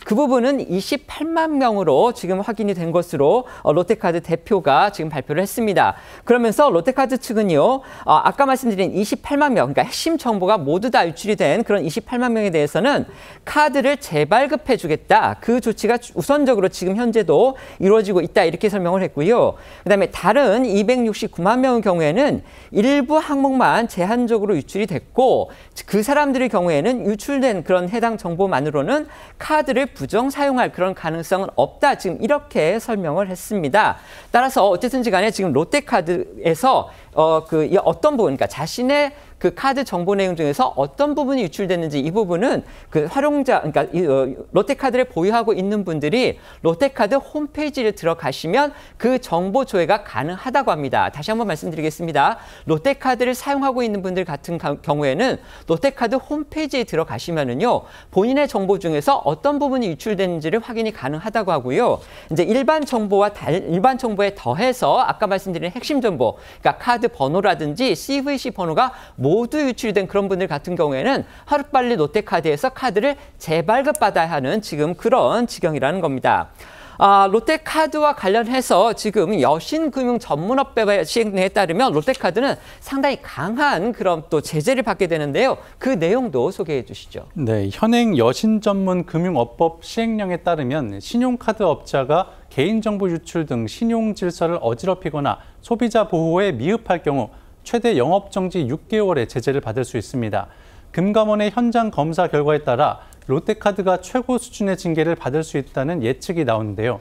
그 부분은 28만 명으로 지금 확인이 된 것으로 롯데카드 대표가 지금 발표를 했습니다. 그러면서 롯데카드 측은요, 아까 말씀드린 28만 명, 그러니까 핵심 정보가 모두 다 유출이 된 그런 28만 명에 대해서는 카드를 재발급해 주겠다. 그 조치가 우선적으로 지금 현재도 이루어지고 있다. 이렇게 설명을 했고요. 그다음에 다른 269만 명의 경우에는 일부 항목만 제한적으로 유출이 됐고 그 사람들의 경우에는 유출된 그런 해당 정보만으로는 카드를 부정 사용할 그런 가능성은 없다. 지금 이렇게 설명을 했습니다. 따라서 어쨌든지 간에 지금 롯데카드에서 어떤 부분, 그러니까 자신의 그 카드 정보 내용 중에서 어떤 부분이 유출됐는지 이 부분은 그 활용자, 그러니까 롯데카드를 보유하고 있는 분들이 롯데카드 홈페이지를 들어가시면 그 정보 조회가 가능하다고 합니다. 다시 한번 말씀드리겠습니다. 롯데카드를 사용하고 있는 분들 같은 경우에는 롯데카드 홈페이지에 들어가시면은요, 본인의 정보 중에서 어떤 부분이 유출됐는지를 확인이 가능하다고 하고요. 이제 일반 정보에 더해서 아까 말씀드린 핵심 정보, 그러니까 카드 번호라든지 CVC 번호가 모두 유출된 그런 분들 같은 경우에는 하루빨리 롯데카드에서 카드를 재발급받아야 하는 지금 그런 지경이라는 겁니다. 롯데카드와 관련해서 지금 여신금융 전문업계 시행령에 따르면 롯데카드는 상당히 강한 그런 또 제재를 받게 되는데요. 그 내용도 소개해 주시죠. 네, 현행 여신전문금융업법 시행령에 따르면 신용카드 업자가 개인정보 유출 등 신용질서를 어지럽히거나 소비자 보호에 미흡할 경우 최대 영업정지 6개월의 제재를 받을 수 있습니다. 금감원의 현장 검사 결과에 따라 롯데카드가 최고 수준의 징계를 받을 수 있다는 예측이 나오는데요.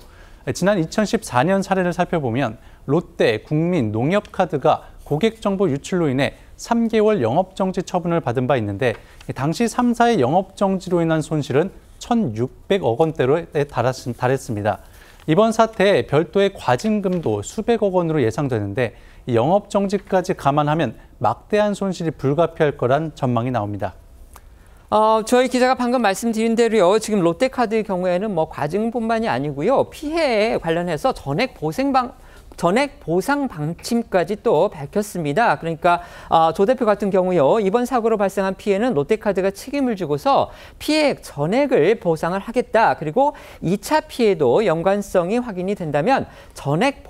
지난 2014년 사례를 살펴보면 롯데, 국민, 농협카드가 고객정보 유출로 인해 3개월 영업정지 처분을 받은 바 있는데 당시 3사의 영업정지로 인한 손실은 1,600억 원대에 달했습니다. 이번 사태에 별도의 과징금도 수백억 원으로 예상되는데 영업정지까지 감안하면 막대한 손실이 불가피할 거란 전망이 나옵니다. 저희 기자가 방금 말씀드린 대로요. 지금 롯데카드의 경우에는 뭐 과징뿐만이 아니고요. 피해에 관련해서 전액 보상 방침까지 또 밝혔습니다. 그러니까 조 대표 같은 경우요. 이번 사고로 발생한 피해는 롯데카드가 책임을 지고서 피해액 전액을 보상을 하겠다. 그리고 2차 피해도 연관성이 확인이 된다면 전액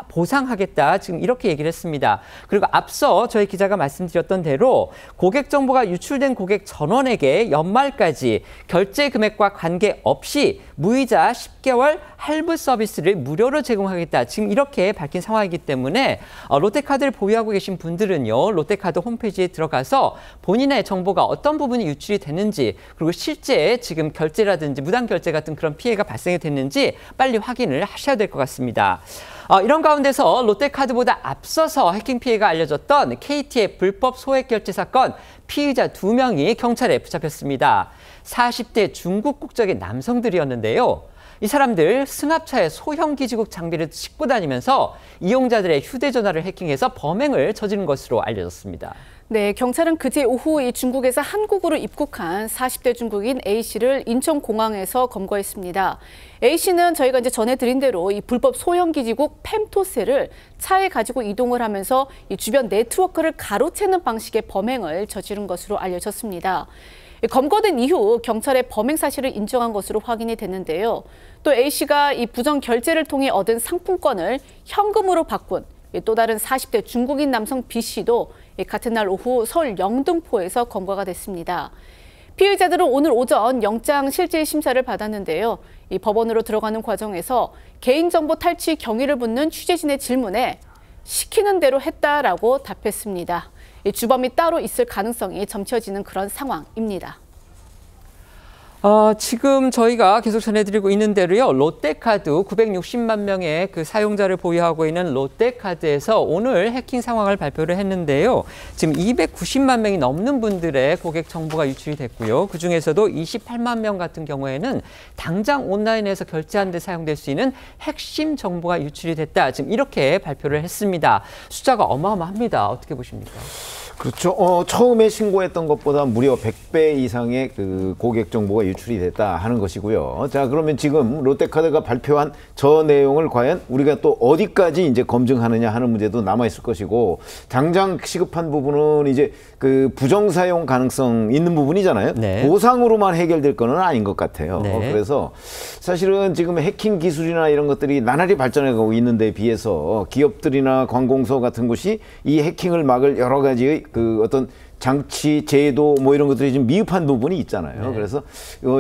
보상하겠다. 지금 이렇게 얘기를 했습니다. 그리고 앞서 저희 기자가 말씀드렸던 대로 고객 정보가 유출된 고객 전원에게 연말까지 결제 금액과 관계없이 무이자 10개월 할부 서비스를 무료로 제공하겠다. 지금 이렇게 밝힌 상황이기 때문에 롯데카드를 보유하고 계신 분들은요. 롯데카드 홈페이지에 들어가서 본인의 정보가 어떤 부분이 유출이 됐는지 그리고 실제 지금 결제라든지 무단 결제 같은 그런 피해가 발생이 됐는지 빨리 확인을 하셔야 될 것 같습니다. 이런 가운데서 롯데카드보다 앞서서 해킹 피해가 알려졌던 KT의 불법 소액 결제 사건 피의자 2명이 경찰에 붙잡혔습니다. 40대 중국 국적의 남성들이었는데요. 이 사람들 승합차에 소형 기지국 장비를 싣고 다니면서 이용자들의 휴대전화를 해킹해서 범행을 저지른 것으로 알려졌습니다. 네, 경찰은 그제 오후 이 중국에서 한국으로 입국한 40대 중국인 A씨를 인천공항에서 검거했습니다. A씨는 저희가 이제 전해드린 대로 이 불법 소형 기지국 펨토셀을 차에 가지고 이동을 하면서 이 주변 네트워크를 가로채는 방식의 범행을 저지른 것으로 알려졌습니다. 검거된 이후 경찰의 범행 사실을 인정한 것으로 확인이 됐는데요. 또 A씨가 이 부정 결제를 통해 얻은 상품권을 현금으로 바꾼 또 다른 40대 중국인 남성 B씨도 같은 날 오후 서울 영등포에서 검거가 됐습니다. 피의자들은 오늘 오전 영장 실질 심사를 받았는데요. 이 법원으로 들어가는 과정에서 개인정보 탈취 경위를 묻는 취재진의 질문에 시키는 대로 했다라고 답했습니다. 주범이 따로 있을 가능성이 점쳐지는 그런 상황입니다. 지금 저희가 계속 전해드리고 있는 대로요. 롯데카드 960만 명의 그 사용자를 보유하고 있는 롯데카드에서 오늘 해킹 상황을 발표를 했는데요. 지금 290만 명이 넘는 분들의 고객 정보가 유출이 됐고요. 그중에서도 28만 명 같은 경우에는 당장 온라인에서 결제하는 데 사용될 수 있는 핵심 정보가 유출이 됐다. 지금 이렇게 발표를 했습니다. 숫자가 어마어마합니다. 어떻게 보십니까? 그렇죠. 처음에 신고했던 것보다 무려 100배 이상의 그 고객 정보가 유출이 됐다 하는 것이고요. 자, 그러면 지금 롯데카드가 발표한 저 내용을 과연 우리가 또 어디까지 이제 검증하느냐 하는 문제도 남아 있을 것이고, 당장 시급한 부분은 이제 그 부정 사용 가능성 있는 부분이잖아요. 네. 보상으로만 해결될 거는 아닌 것 같아요. 네. 그래서 사실은 지금 해킹 기술이나 이런 것들이 나날이 발전해가고 있는 데 비해서 기업들이나 관공서 같은 곳이 이 해킹을 막을 여러 가지의 그 어떤 장치, 제도 뭐 이런 것들이 좀 미흡한 부분이 있잖아요. 네. 그래서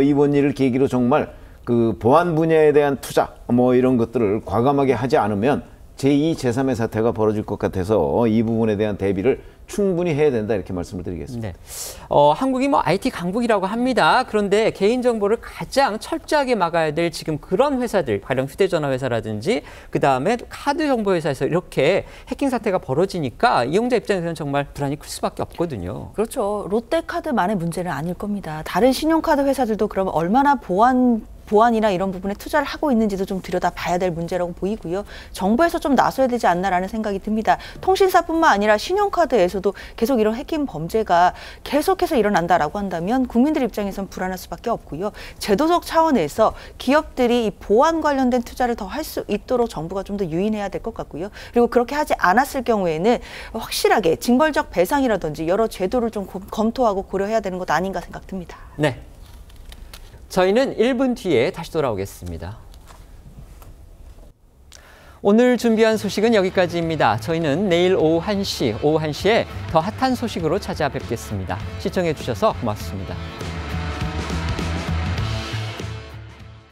이번 일을 계기로 정말 그 보안 분야에 대한 투자 뭐 이런 것들을 과감하게 하지 않으면 제2, 제3의 사태가 벌어질 것 같아서 이 부분에 대한 대비를 충분히 해야 된다 이렇게 말씀을 드리겠습니다. 네. 한국이 뭐 IT 강국이라고 합니다. 그런데 개인정보를 가장 철저하게 막아야 될 지금 그런 회사들, 가령 휴대전화 회사라든지 그다음에 카드 정보 회사에서 이렇게 해킹 사태가 벌어지니까 이용자 입장에서는 정말 불안이 클 수밖에 없거든요. 그렇죠. 롯데카드만의 문제는 아닐 겁니다. 다른 신용카드 회사들도 그러면 얼마나 보안이나 이런 부분에 투자를 하고 있는지도 좀 들여다봐야 될 문제라고 보이고요. 정부에서 좀 나서야 되지 않나라는 생각이 듭니다. 통신사뿐만 아니라 신용카드에서도 계속 이런 해킹 범죄가 계속해서 일어난다라고 한다면 국민들 입장에선 불안할 수밖에 없고요. 제도적 차원에서 기업들이 이 보안 관련된 투자를 더 할 수 있도록 정부가 좀 더 유인해야 될 것 같고요. 그리고 그렇게 하지 않았을 경우에는 확실하게 징벌적 배상이라든지 여러 제도를 좀 검토하고 고려해야 되는 것 아닌가 생각됩니다. 네. 저희는 1분 뒤에 다시 돌아오겠습니다. 오늘 준비한 소식은 여기까지입니다. 저희는 내일 오후 1시에 더 핫한 소식으로 찾아뵙겠습니다. 시청해 주셔서 고맙습니다.